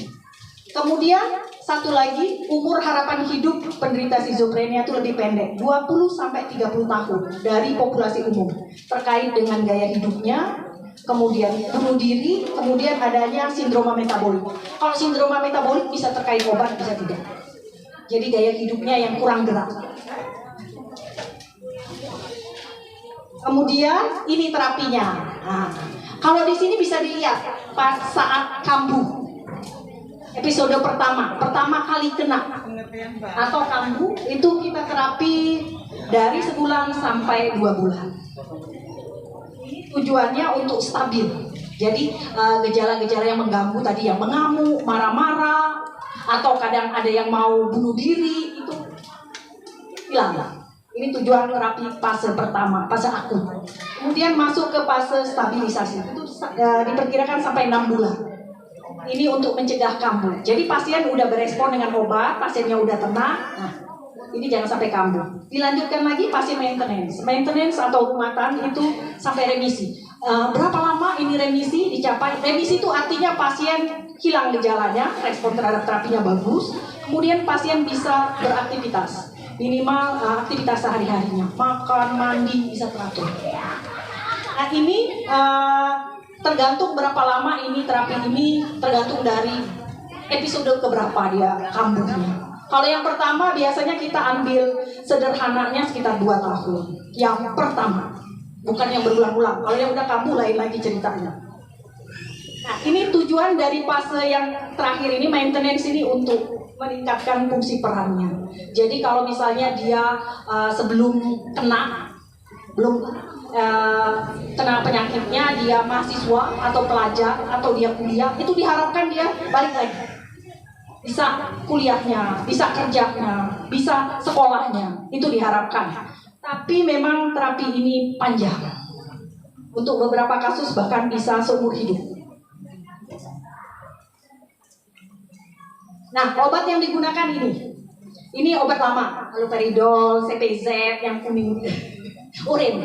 Kemudian satu lagi, umur harapan hidup penderita schizophrenia itu lebih pendek, 20 sampai 30 tahun dari populasi umum, terkait dengan gaya hidupnya, kemudian bunuh diri, kemudian adanya sindroma metabolik. Kalau sindroma metabolik bisa terkait obat, bisa tidak. Jadi gaya hidupnya yang kurang gerak. Kemudian ini terapinya. Nah, kalau di sini bisa dilihat saat kambuh. Episode pertama kali kena atau kambuh itu kita terapi dari sebulan sampai 2 bulan. Ini tujuannya untuk stabil. Jadi gejala-gejala yang mengganggu tadi, yang mengamuk, marah-marah, atau kadang ada yang mau bunuh diri, itu hilang. Ini tujuan terapi fase pertama, fase akut. Kemudian masuk ke fase stabilisasi. Itu diperkirakan sampai 6 bulan. Ini untuk mencegah kambuh. Jadi pasien udah berespon dengan obat, pasiennya udah tenang. Nah, ini jangan sampai kambuh. Dilanjutkan lagi pasien maintenance. Maintenance atau ruatan itu sampai remisi. Berapa lama ini remisi dicapai? Remisi itu artinya pasien hilang gejalanya, respon terhadap terapinya bagus. Kemudian pasien bisa beraktivitas, minimal aktivitas sehari-harinya, makan, mandi bisa teratur. Nah ini tergantung berapa lama ini terapi ini, tergantung dari episode keberapa dia kambuhnya. Kalau yang pertama biasanya kita ambil sederhananya sekitar 2 tahun. Yang pertama, bukan yang berulang-ulang. Kalau yang udah kambuh lain lagi ceritanya. Nah ini tujuan dari fase yang terakhir ini, maintenance ini, untuk meningkatkan fungsi perannya. Jadi kalau misalnya dia sebelum kena penyakitnya, dia mahasiswa atau pelajar atau dia kuliah, itu diharapkan dia balik lagi, bisa kuliahnya, bisa kerjanya, bisa sekolahnya, itu diharapkan. Tapi memang terapi ini panjang, untuk beberapa kasus bahkan bisa seumur hidup. Nah, obat yang digunakan ini obat lama, haloperidol, CPZ yang kuning, urin.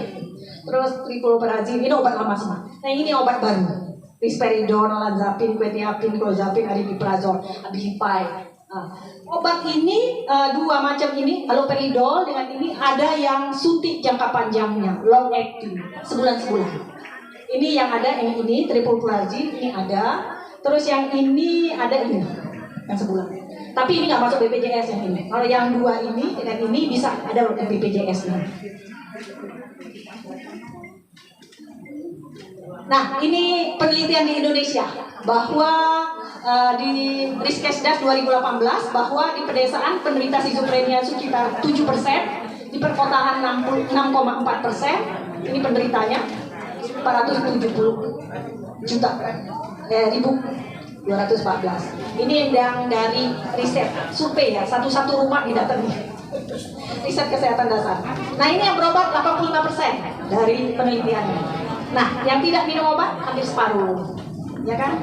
Terus trifluperazin, ini obat lama semua. Nah ini obat baru, risperidon, olanzapin, quetiapin, clozapin, aripiprazol, abilify. Obat ini 2 macam ini, haloperidol dengan ini, ada yang suntik jangka panjangnya, long acting, sebulan-sebulan. Ini yang ada, yang ini trifluperazin, ini ada. Terus yang ini ada ini, yang sebulan. Tapi ini nggak masuk BPJS yang ini. Kalau yang 2 ini dengan ini bisa ada BPJS-nya. Nah, ini penelitian di Indonesia bahwa di Riskesdas 2018 bahwa di pedesaan penderita schizophrenia sekitar 7%, di perkotaan 6,4%. Ini penderitanya 470 juta, 1.214. Ini yang dari riset survei ya, satu-satu rumah didatangi. Riset kesehatan dasar. Nah, ini yang berobat 85% dari penelitiannya. Nah, yang tidak minum obat hampir separuh, ya kan?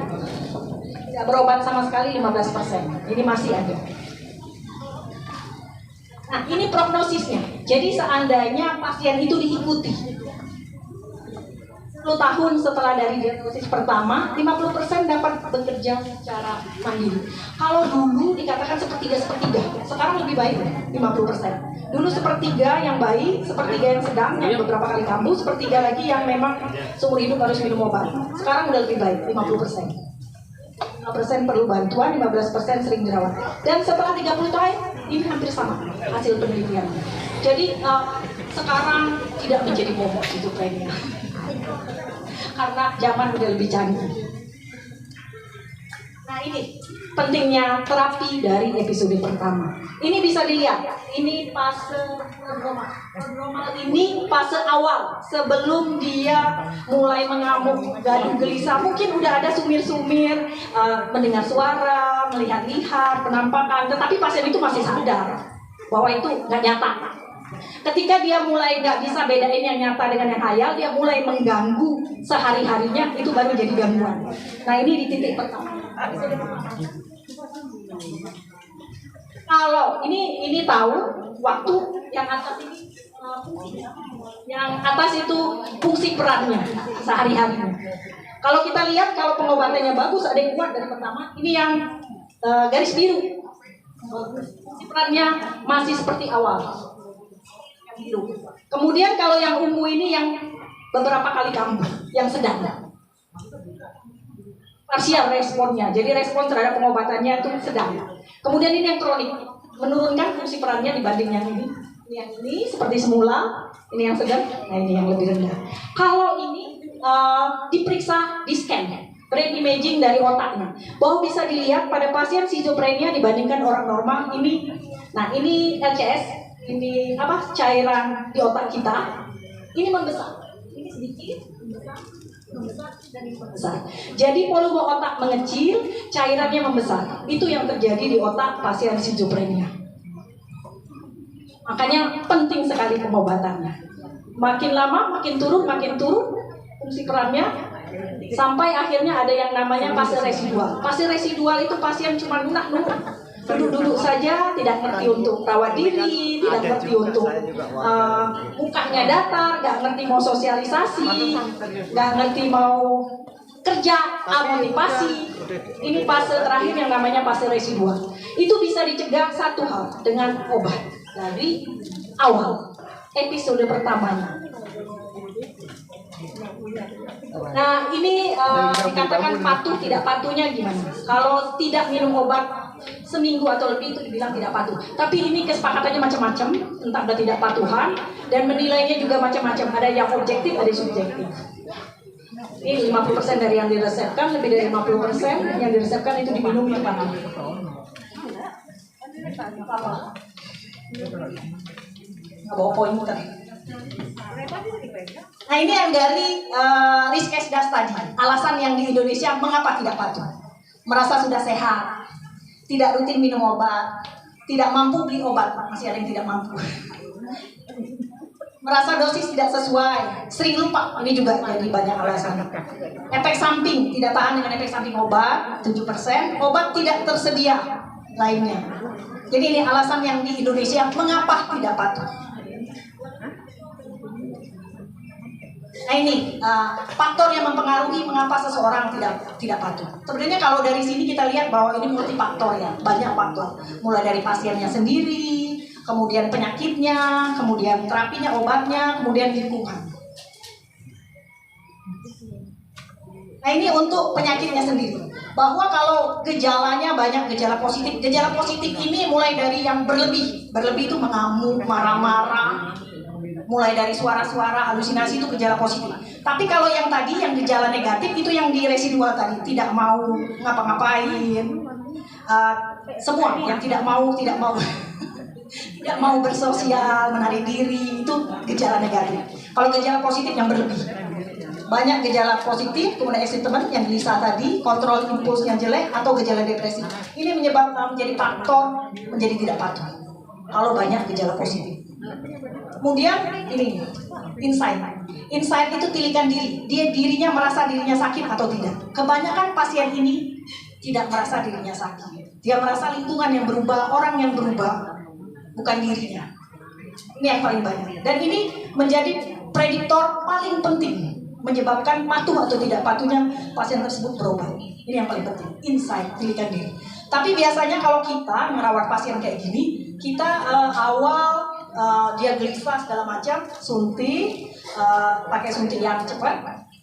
Tidak berobat sama sekali 15%. Ini masih ada. Nah, ini prognosisnya. Jadi seandainya pasien itu diikuti 10 tahun setelah dari diagnosis pertama, 50% dapat bekerja secara mandiri. Kalau dulu dikatakan sepertiga, sekarang lebih baik 50%. Dulu sepertiga yang baik, sepertiga yang sedang, yang beberapa kali kambuh, sepertiga lagi yang memang seumur hidup harus minum obat. Sekarang udah lebih baik, 50%. 5% perlu bantuan, 15% sering dirawat. Dan setelah 30 tahun, ini hampir sama hasil penelitian. Jadi sekarang tidak menjadi momok schizophrenia. Karena zaman udah lebih canggih. Nah ini pentingnya terapi dari episode pertama. Ini bisa dilihat, ini fase prodromal. Prodromal ini fase awal sebelum dia mulai mengamuk, gaduh gelisah. Mungkin udah ada sumir-sumir, mendengar suara, melihat-lihat, penampakan. Tetapi pasien itu masih sadar bahwa itu nggak nyata. Ketika dia mulai nggak bisa bedain yang nyata dengan yang khayal, dia mulai mengganggu sehari-harinya, itu baru jadi gangguan. Nah ini di titik pertama. Kalau ini tahu waktu yang atas ini fungsi, yang atas itu fungsi perannya sehari-harinya. Kalau kita lihat kalau pengobatannya bagus, ada yang kuat dari pertama. Ini yang garis biru, fungsi perannya masih seperti awal. Kemudian kalau yang ungu ini yang beberapa kali kambuh, yang sedang. Parsial responnya, jadi respon terhadap pengobatannya itu sedang. Kemudian ini yang kronik, menurunkan fungsi perannya dibanding yang ini. Yang ini seperti semula, ini yang sedang, nah ini yang lebih rendah. Kalau ini diperiksa di scan, brain imaging dari otaknya, bahwa bisa dilihat pada pasien schizophrenia dibandingkan orang normal ini. Nah ini LCS. Ini apa, cairan di otak kita ini membesar, ini sedikit membesar dan ini membesar. Jadi volume otak mengecil, cairannya membesar. Itu yang terjadi di otak pasien schizophrenia. Makanya penting sekali pengobatannya. Makin lama makin turun fungsi perannya, sampai akhirnya ada yang namanya fase residual. Fase residual itu pasien cuma nunak-nunak, duduk-duduk saja, tidak ngerti untuk rawat diri, tidak ngerti untuk mukanya datar, nggak ngerti mau sosialisasi, nggak ngerti mau kerja, motivasi. Ini fase terakhir yang namanya fase residual. Itu bisa dicegah satu hal, dengan obat dari awal episode pertamanya. Nah ini dikatakan patuh tidak patuhnya gimana? Kalau tidak minum obat seminggu atau lebih itu dibilang tidak patuh. Tapi ini kesepakatannya macam-macam tentang ketidakpatuhan, dan menilainya juga macam-macam. Ada yang objektif, ada yang subjektif. Ini 50% dari yang diresepkan, lebih dari 50% yang diresepkan itu diminum itu patuh. Nggak bawa pointer. Nah ini yang dari Rizkesdas tadi, alasan yang di Indonesia mengapa tidak patuh. Merasa sudah sehat, tidak rutin minum obat, tidak mampu beli obat, masih ada yang tidak mampu. Merasa dosis tidak sesuai, sering lupa, ini juga jadi banyak alasan. Efek samping, tidak tahan dengan efek samping obat, 7%, obat tidak tersedia lainnya. Jadi ini alasan yang di Indonesia mengapa tidak patuh. Nah ini faktor yang mempengaruhi mengapa seseorang tidak patuh. Sebenarnya kalau dari sini kita lihat bahwa ini multifaktor ya, banyak faktor. Mulai dari pasiennya sendiri, kemudian penyakitnya, kemudian terapinya, obatnya, kemudian lingkungan. Nah ini untuk penyakitnya sendiri. Bahwa kalau gejalanya banyak gejala positif. Gejala positif ini mulai dari yang berlebih. Berlebih itu mengamuk, marah-marah. Mulai dari suara-suara, halusinasi itu gejala positif. Tapi kalau yang tadi, yang gejala negatif itu yang di residual tadi. Tidak mau ngapa-ngapain. Semua yang tidak mau tidak mau bersosial, menarik diri, itu gejala negatif. Kalau gejala positif yang berlebih. Banyak gejala positif, kemudian excitement yang Lisa tadi, kontrol impuls yang jelek, atau gejala depresi. Ini menyebabkan menjadi faktor menjadi tidak patuh. Kalau banyak gejala positif. Kemudian ini insight. Insight itu tilikan diri. Dia dirinya merasa dirinya sakit atau tidak. Kebanyakan pasien ini tidak merasa dirinya sakit. Dia merasa lingkungan yang berubah, orang yang berubah, bukan dirinya. Ini yang paling banyak. Dan ini menjadi prediktor paling penting menyebabkan patuh atau tidak patuhnya pasien tersebut berobat. Ini yang paling penting, insight, tilikan diri. Tapi biasanya kalau kita merawat pasien kayak gini, kita awal dia gelisah segala macam, suntik, pakai suntik yang cepat,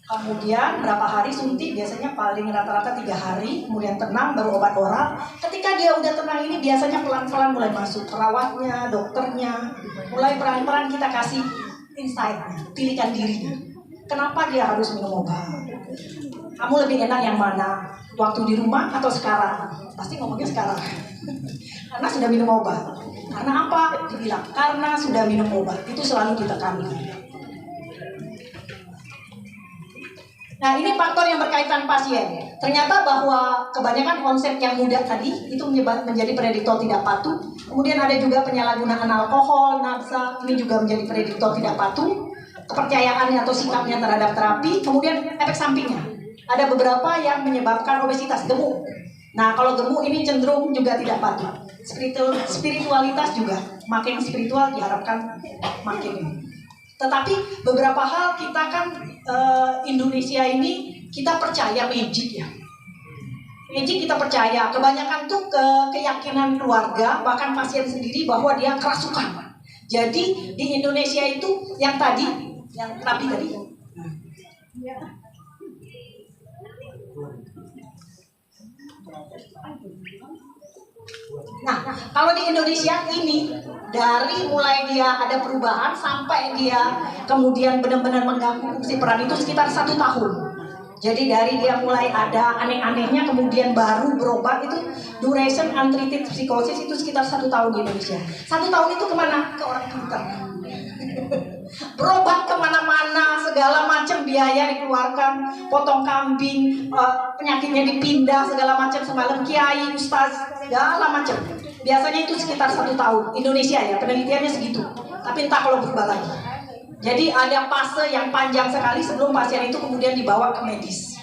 kemudian berapa hari suntik, biasanya paling rata-rata 3 hari, kemudian tenang, baru obat oral. Ketika dia udah tenang ini biasanya pelan-pelan mulai masuk perawatnya, dokternya, mulai pelan-pelan kita kasih insight-nya, tilikan dirinya. Kenapa dia harus minum obat? Kamu lebih enak yang mana? Waktu di rumah atau sekarang? Pasti ngomongnya sekarang. Karena sudah minum obat. Karena apa? Dibilang, karena sudah minum obat. Itu selalu ditekankan. Nah, ini faktor yang berkaitan pasien. Ternyata bahwa kebanyakan konsep yang mudah tadi itu menjadi prediktor tidak patuh. Kemudian ada juga penyalahgunaan alkohol, nafsa, ini juga menjadi prediktor tidak patuh. Kepercayaannya atau sikapnya terhadap terapi. Kemudian efek sampingnya. Ada beberapa yang menyebabkan obesitas, gemuk. Nah, kalau gemuk ini cenderung juga tidak patuh. Spiritualitas juga, makin spiritual diharapkan makin. Tetapi beberapa hal kita kan Indonesia ini kita percaya magic ya. Magic kita percaya. Kebanyakan tuh keyakinan keluarga, bahkan pasien sendiri bahwa dia kerasukan. Jadi di Indonesia itu yang tadi, yang terapi tadi. Nah, kalau di Indonesia ini dari mulai dia ada perubahan sampai dia kemudian benar-benar mengganggu fungsi peran itu sekitar 1 tahun. Jadi dari dia mulai ada aneh-anehnya kemudian baru berobat itu duration untreated psychosis itu sekitar 1 tahun di Indonesia. 1 tahun itu kemana? Ke orang pintar. Berobat kemana-mana, segala macam biaya dikeluarkan, potong kambing, penyakitnya dipindah, segala macam, semalam kiai, ustaz, segala macam. Biasanya itu sekitar 1 tahun. Indonesia ya, penelitiannya segitu. Tapi entah kalau berubah lagi. Jadi ada fase yang panjang sekali sebelum pasien itu kemudian dibawa ke medis.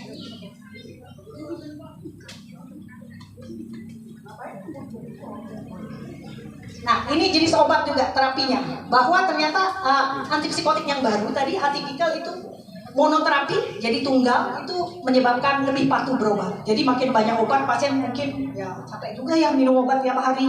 Nah, ini jenis obat juga terapinya. Bahwa ternyata antipsikotik yang baru tadi atipikal itu monoterapi, jadi tunggal itu menyebabkan lebih patuh berobat. Jadi makin banyak obat pasien mungkin ya capek juga ya minum obat tiap hari.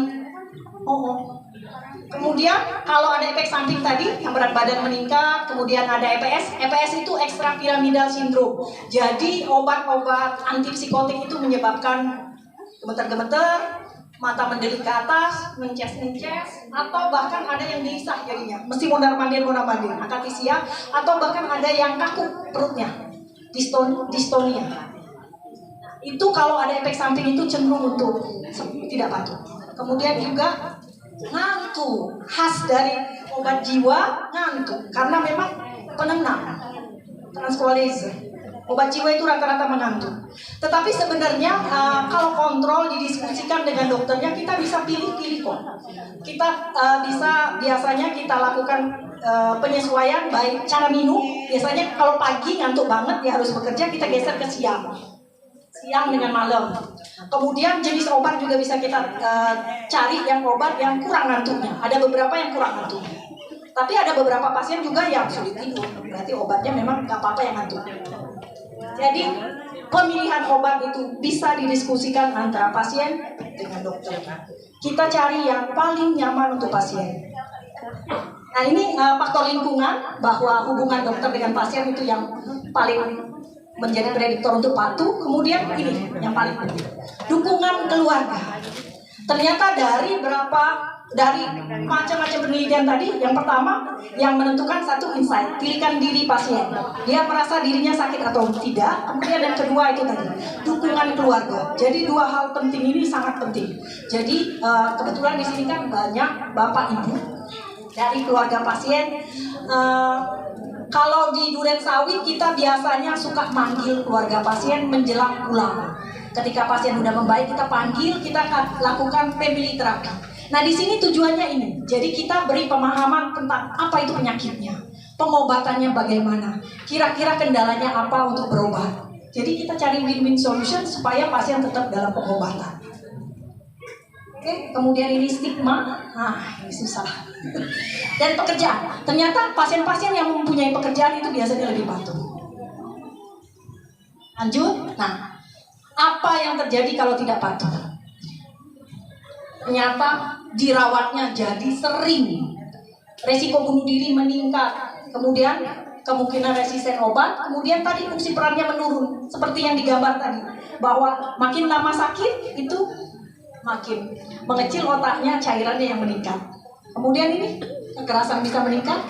Kemudian kalau ada efek samping tadi yang berat badan meningkat, kemudian ada EPS. EPS itu ekstrapiramidal sindrom. Jadi obat-obat antipsikotik itu menyebabkan gemeter-gemeter, mata mendelik ke atas, mences-mences, atau bahkan ada yang gelisah jadinya, mesti mondar-mandir, akatisia, atau bahkan ada yang kaku perutnya, distonia. Itu kalau ada efek samping itu cenderung untuk tidak patuh. Kemudian juga ngantuk, khas dari obat jiwa ngantuk, karena memang penenang, tranquilizer. Obat jiwa itu rata-rata mengantuk. Tetapi sebenarnya kalau kontrol didiskusikan dengan dokternya, kita bisa pilih-pilih kok. Kita biasanya kita lakukan penyesuaian baik cara minum. Biasanya kalau pagi ngantuk banget dia harus bekerja, kita geser ke siang dengan malam. Kemudian jenis obat juga bisa kita cari yang obat yang kurang ngantuknya. Ada beberapa yang kurang ngantuknya. Tapi ada beberapa pasien juga yang sulit tidur. Berarti obatnya memang nggak apa-apa yang ngantuk. Jadi pemilihan obat itu bisa didiskusikan antara pasien dengan dokter. Kita cari yang paling nyaman untuk pasien. Nah, ini faktor lingkungan, bahwa hubungan dokter dengan pasien itu yang paling menjadi prediktor untuk patuh. Kemudian ini yang paling penting, dukungan keluarga. Ternyata dari macam-macam penelitian tadi, yang pertama yang menentukan satu insight, tilikan diri pasien. Dia merasa dirinya sakit atau tidak. Kemudian yang kedua itu tadi, dukungan keluarga. Jadi 2 hal penting ini sangat penting. Jadi kebetulan di sini kan banyak bapak ibu dari keluarga pasien. Kalau di Duren Sawit kita biasanya suka manggil keluarga pasien menjelang pulang. Ketika pasien sudah membaik, kita panggil, kita lakukan family therapy. Nah, di sini tujuannya ini. Jadi kita beri pemahaman tentang apa itu penyakitnya, pengobatannya bagaimana, kira-kira kendalanya apa untuk berobat. Jadi kita cari win-win solution supaya pasien tetap dalam pengobatan. Oke, kemudian ini stigma. Ini susah. Dan pekerjaan. Ternyata pasien-pasien yang mempunyai pekerjaan itu biasanya lebih patuh. Lanjut. Nah, apa yang terjadi kalau tidak patuh? Ternyata dirawatnya jadi sering. Resiko bunuh diri meningkat. Kemudian kemungkinan resisten obat. Kemudian tadi fungsi perannya menurun. Seperti yang digambar tadi. Bahwa makin lama sakit itu makin mengecil otaknya, cairannya yang meningkat. Kemudian ini kekerasan bisa meningkat,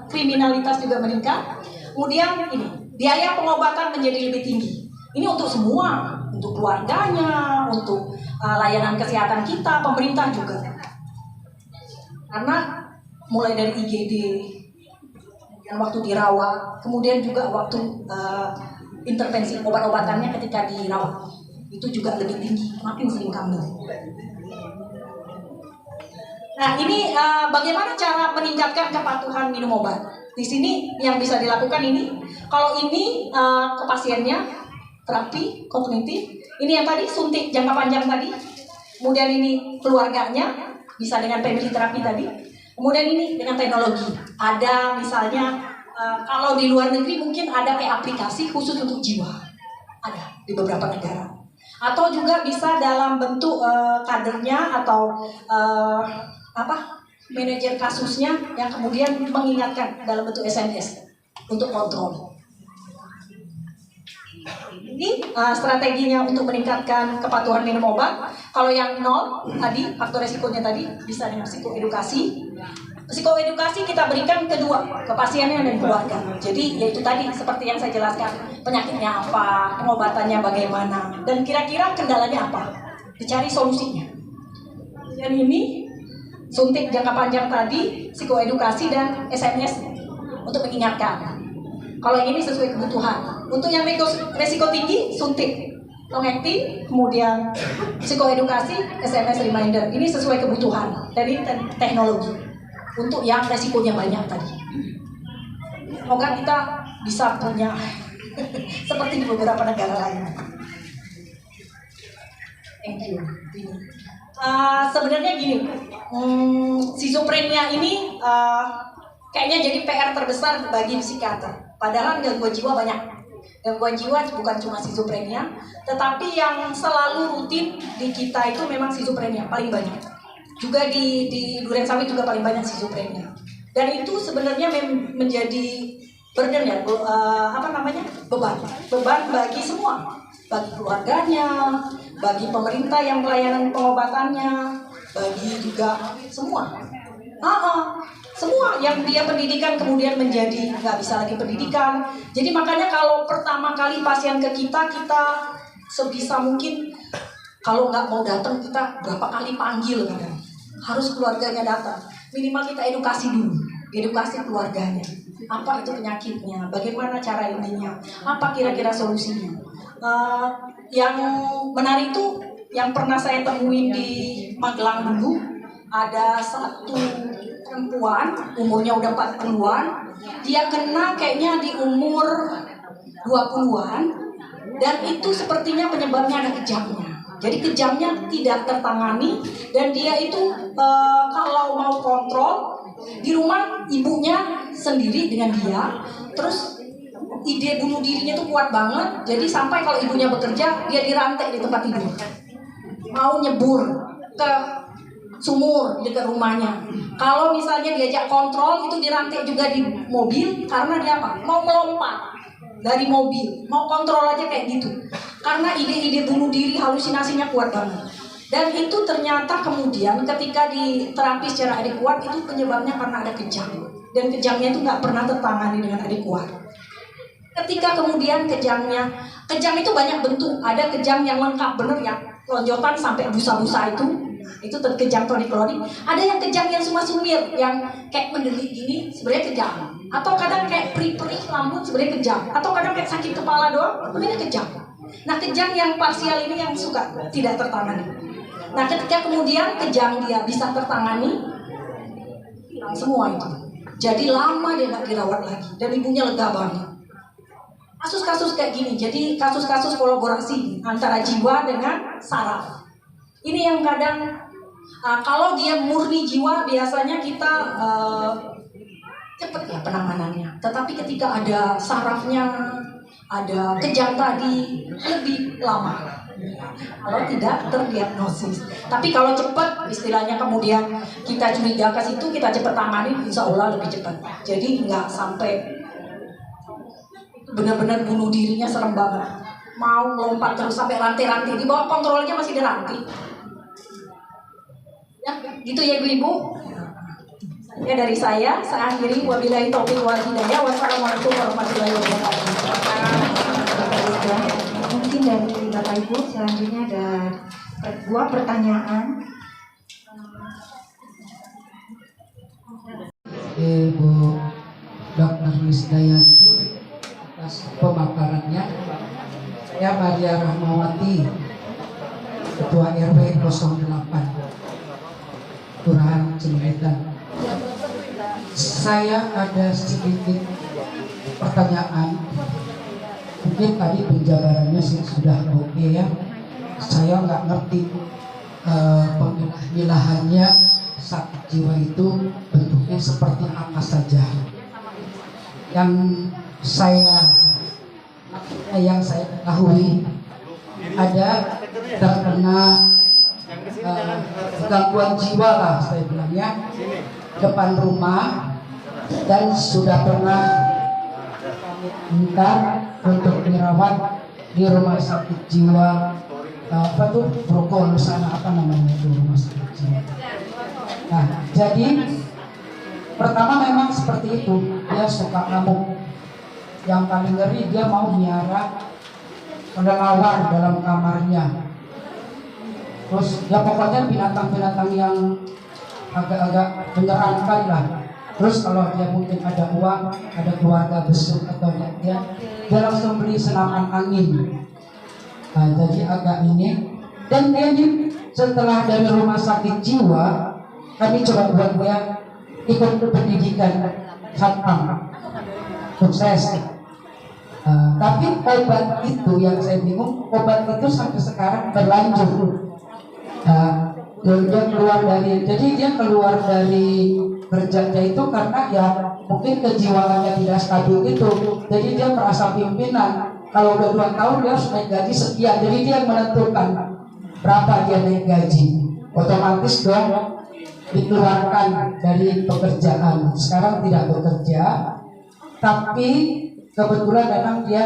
kriminalitas juga meningkat. Kemudian ini biaya pengobatan menjadi lebih tinggi. Ini untuk semua, untuk keluarganya, untuk layanan kesehatan kita, pemerintah juga. Karena mulai dari IGD, dan waktu dirawat, kemudian juga waktu intervensi obat-obatannya ketika dirawat, itu juga lebih tinggi, makin sering kambuh. Nah, ini bagaimana cara meningkatkan kepatuhan minum obat? Di sini yang bisa dilakukan ini, kalau ini ke pasiennya, terapi kognitif, ini yang tadi suntik jangka panjang tadi, kemudian ini keluarganya, bisa dengan family terapi tadi, kemudian ini dengan teknologi. Ada misalnya, kalau di luar negeri mungkin ada kayak aplikasi khusus untuk jiwa, ada di beberapa negara. Atau juga bisa dalam bentuk kadernya atau manajer kasusnya yang kemudian mengingatkan dalam bentuk SMS untuk kontrol. Ini strateginya untuk meningkatkan kepatuhan minum obat. Kalau yang 0 tadi, faktor resikonya tadi bisa dengan psikoedukasi. Psikoedukasi kita berikan kedua, ke pasiennya dan keluarga. Jadi yaitu tadi seperti yang saya jelaskan, penyakitnya apa, pengobatannya bagaimana, dan kira-kira kendalanya apa. Dicari solusinya. Dan ini suntik jangka panjang tadi, psikoedukasi dan SMS untuk mengingatkan. Kalau ini sesuai kebutuhan. Untuk yang resiko tinggi, suntik long acting, kemudian psikoedukasi, SMS reminder. Ini sesuai kebutuhan dari teknologi. Untuk yang resikonya banyak tadi. Semoga kita bisa punya seperti di beberapa negara lain. Thank you. Sebenarnya gini, schizophrenia ini kayaknya jadi PR terbesar bagi psikiater. Padahal gangguan jiwa banyak. Gangguan jiwa bukan cuma schizophrenia, tetapi yang selalu rutin di kita itu memang schizophrenia paling banyak. Juga di Duren Sawit juga paling banyak schizophrenia. Dan itu sebenarnya menjadi burden ya, beban bagi semua, bagi keluarganya, bagi pemerintah yang pelayanan pengobatannya, bagi juga semua. Semua yang dia pendidikan kemudian menjadi nggak bisa lagi pendidikan. Jadi makanya kalau pertama kali pasien ke kita sebisa mungkin kalau nggak mau datang kita berapa kali panggil kadang. Harus keluarganya datang. Minimal kita edukasi dulu, edukasi keluarganya. Apa itu penyakitnya? Bagaimana cara ininya? Apa kira-kira solusinya? Yang menarik itu yang pernah saya temuin di Magelang dulu, ada satu perempuan umurnya udah 40-an, dia kena kayaknya di umur 20-an, dan itu sepertinya penyebabnya ada kejangnya. Jadi kejangnya tidak tertangani, dan dia itu kalau mau kontrol di rumah ibunya sendiri dengan dia, terus ide bunuh dirinya tuh kuat banget. Jadi sampai kalau ibunya bekerja, dia dirantai di tempat tidur, mau nyebur ke sumur dekat rumahnya. Kalau misalnya diajak kontrol, itu dirantai juga di mobil karena dia apa? Mau melompat dari mobil, mau kontrol aja kayak gitu. Karena ide-ide bunuh diri, halusinasinya kuat banget. Dan itu ternyata kemudian ketika diterapi secara adekuat, itu penyebabnya karena ada kejang. Dan kejangnya itu nggak pernah tertangani dengan adekuat. Ketika kemudian kejang itu banyak bentuk. Ada kejang yang lengkap bener ya, lonjotan sampai busa-busa itu kejang tonik-klonik. Ada yang kejang yang cuma sumir, yang kayak mendelik gini, sebenarnya kejang. Atau kadang kayak perih-perih lambung, sebenarnya kejang. Atau kadang kayak sakit kepala doang, sebenarnya kejang. Nah, kejang yang parsial ini yang suka tidak tertangani. Nah, ketika kemudian kejang dia bisa tertangani, hilang semua itu. Jadi lama dia nggak dirawat lagi, dan ibunya lega banget. Kasus-kasus kayak gini, jadi kasus-kasus kolaborasi antara jiwa dengan saraf. Ini yang kadang, kalau dia murni jiwa, biasanya kita cepat ya penanganannya. Tetapi ketika ada sarafnya, ada kejang tadi, lebih lama kalau tidak terdiagnosis. Tapi kalau cepat, istilahnya kemudian kita curiga ke situ, kita cepat tangani, insya Allah lebih cepat. Jadi nggak sampai benar-benar bunuh dirinya, serem banget. Mau lompat terus sampai rantai-rantai, di bawah kontrolnya masih ada rantai. Ya, gitu ya ibu-ibu. Ya dari saya akhiri, wabillahi taufiq wal hidayah. Wassalamualaikum warahmatullahi wabarakatuh. Mungkin dari Bapak Ibu selanjutnya ada dua pertanyaan. Ibu Dr. Lisdayanti atas pemaparannya. Saya Maria Rahmawati, Ketua RW 08 Kelurahan Cileungetan. Saya ada sedikit pertanyaan. Mungkin tadi penjabarannya sih sudah oke ya. Saya nggak ngerti pemilahannya sakit jiwa itu bentuknya seperti apa saja. Yang saya ketahui ada terkena gangguan jiwa lah saya bilangnya depan rumah, dan sudah pernah minta untuk dirawat di rumah sakit jiwa Brokol sana, apa namanya itu rumah sakit jiwa. Nah, jadi pertama memang seperti itu, dia suka ngamuk. Yang paling ngeri dia mau miara kelelawar dalam kamarnya. Terus ya pokoknya binatang-binatang yang agak-agak menyeramkan lah. Terus kalau dia mungkin ada uang, ada keluarga besar atau dia langsung beli senapan angin. Nah, jadi agak ini. Dan dia setelah dari rumah sakit jiwa, kami coba buat dia ikut pendidikan satpam, sukses. Tapi obat itu yang saya bingung, obat itu sampai sekarang berlanjut. Dia keluar dari, jadi dia keluar dari kerjanya itu karena ya mungkin kejiwaannya tidak stabil itu. Jadi dia merasa pimpinan. Kalau udah 2 tahun dia harus naik gaji sekian. Jadi dia menentukan berapa dia naik gaji. Otomatis dong dikeluarkan dari pekerjaan. Sekarang tidak bekerja, tapi kebetulan memang dia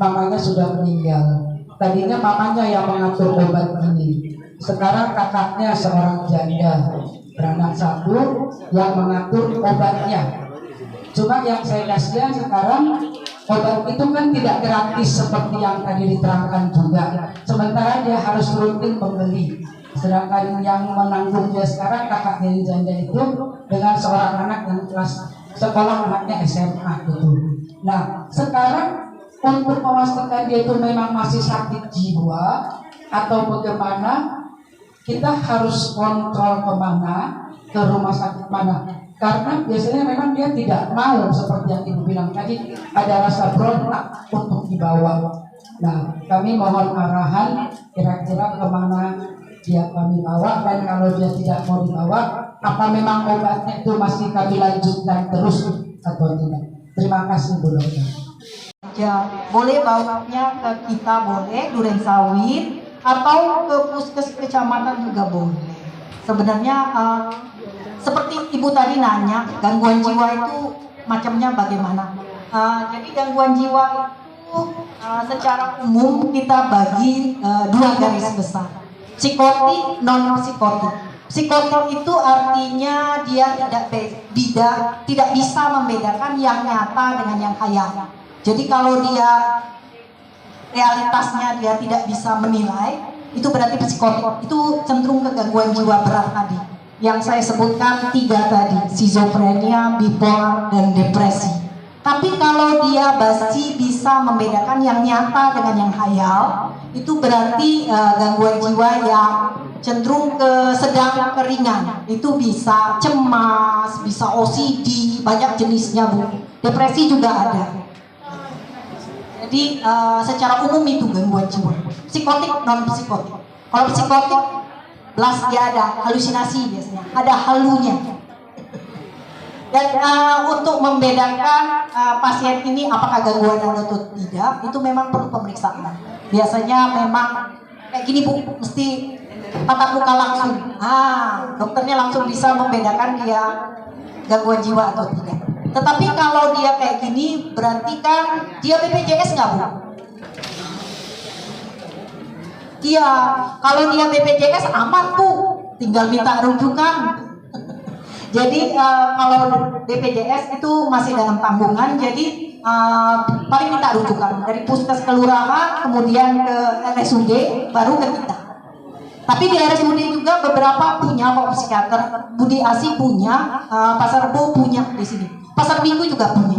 mamanya sudah meninggal. Tadinya mamanya yang mengatur obat ini. Sekarang kakaknya seorang janda beranak 1 yang mengatur obatnya. Cuma yang saya kasihan sekarang obat itu kan tidak gratis seperti yang tadi diterangkan juga. Sementara dia harus rutin membeli. Sedangkan yang menanggung dia sekarang kakaknya yang janda itu dengan seorang anak yang kelas sekolah, anaknya SMA gitu. Nah sekarang untuk memastikan dia itu memang masih sakit jiwa atau bagaimana, kita harus kontrol kemana, ke rumah sakit mana. Karena biasanya memang dia tidak mau, seperti yang Ibu bilang tadi, ada rasa berontak untuk dibawa. Nah, kami mohon arahan kira-kira kemana dia kami bawa, dan kalau dia tidak mau dibawa, apa memang obatnya itu masih kami lanjutkan terus atau tidak. Terima kasih Bu Dokter. Ya, boleh bawanya ke kita, boleh Duren Sawit, atau ke puskes kecamatan juga boleh. Sebenarnya seperti Ibu tadi nanya, gangguan jiwa itu macamnya bagaimana? Jadi gangguan jiwa itu secara umum kita bagi 2 garis besar, psikotik, non psikotik. Psikotik itu artinya dia tidak bisa membedakan yang nyata dengan yang khayal. Jadi kalau dia realitasnya dia tidak bisa menilai, itu berarti psikotik. Itu cenderung ke gangguan jiwa berat tadi. Yang saya sebutkan 3 tadi, skizofrenia, bipolar, dan depresi. Tapi kalau dia masih bisa membedakan yang nyata dengan yang khayal, itu berarti gangguan jiwa yang cenderung ke sedang ke ringan. Itu bisa cemas, bisa OCD, banyak jenisnya Bu. Depresi juga ada. Jadi secara umum itu gangguan jiwa. Psikotik, non psikotik. Kalau psikotik, belas dia ada halusinasi biasanya, ada halunya. Dan untuk membedakan pasien ini apakah gangguan atau tidak, itu memang perlu pemeriksaan. Biasanya memang kayak gini Bu, mesti tatap muka langsung. Dokternya langsung bisa membedakan dia gangguan jiwa atau tidak. Tetapi kalau dia kayak gini, berarti kan dia BPJS nggak Bu? Iya, kalau dia BPJS aman Bu, tinggal minta rujukan. Jadi kalau BPJS itu masih dalam tanggungan, jadi paling minta rujukan dari puskes kelurahan, kemudian ke RSUD, baru ke kita. Tapi di RSUD juga beberapa punya kok psikiater, Budi Asi punya, Pasar Rebo punya di sini, Pasar Minggu juga punya,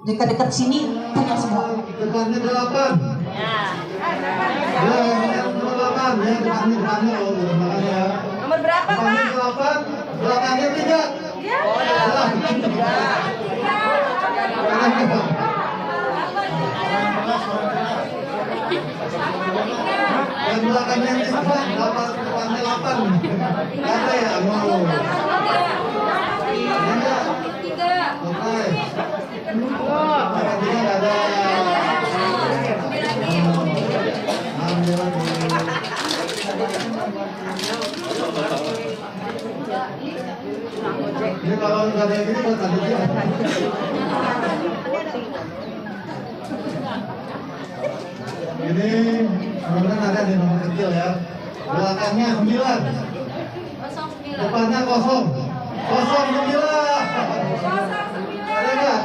dekat-dekat sini punya semua. Depannya 8. Ya, Nomor berapa, Pak? 8, belakangnya 3. Dan belakangnya 3, depannya 8. Ada ya? Ini kalau nggak ada yang gini buat tadi dia. Ini mudah-mudahan ada di nomor kecil ya. Belakangnya 9. Depannya 0. 09. Ada nggak?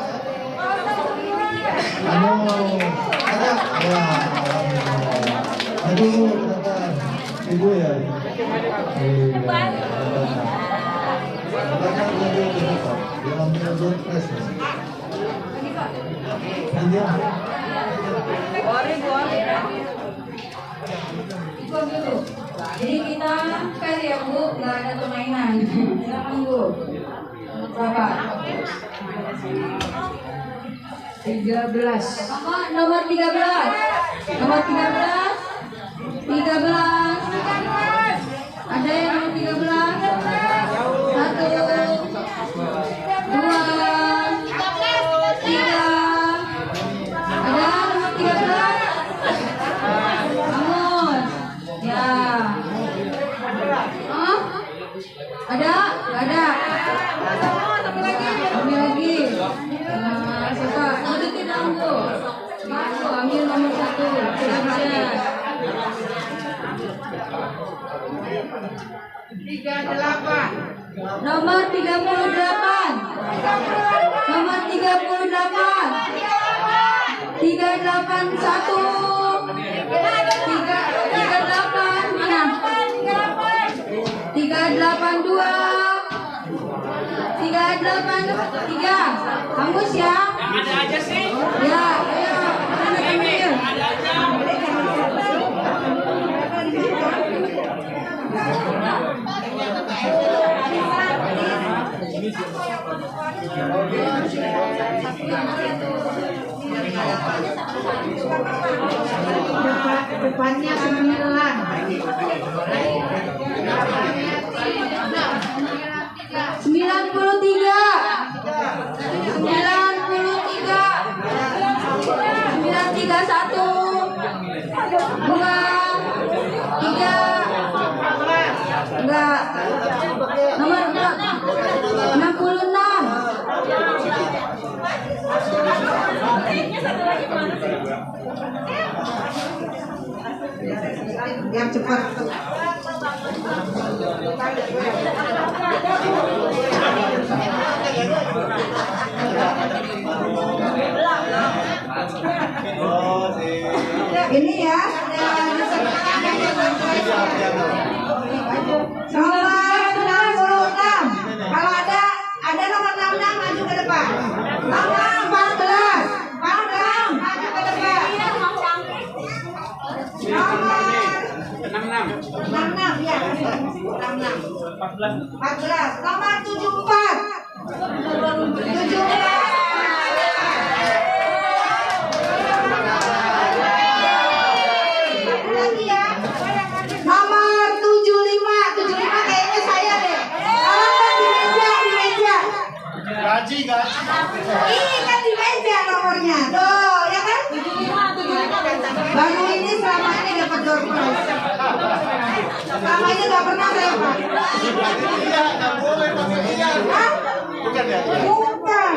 Ada? Ya. Aduh, kenapa? Ibu ya? Jadi kita fair ya Bu, nggak ada permainan. Silakan Bu. Berapa? 13. Nomor 13. Nomor 13. 13. Ada yang nomor 13? 1, 2, 3. Ada nomor 13? Bangun. Ya. Ada? Nggak ada. Ambil lagi. Suka. Lanjutin Bu. Ambil nomor 1. Silakan. 38. Nomor 38. Nomor 38. 381. 388 mana? 382. 383. Kamus ya? Ada aja sih. Ya, ayo. Ambil. Depannya 9. 931. Enggak. Nomor 66. Yang cepat. Ini ya. Nomor 66. Kalau ada nomor 66 maju ke depan. Nomor 14. Maju ke depan. Nomor 66 ya. 66. 14. Nomor 74. 74. Lagi ya. Nomor 75. 75 kayaknya saya deh. Di meja. aja nggak pernah saya Pak. Iya, nggak boleh pakai iya. Hah? Bukan ya? Bukan.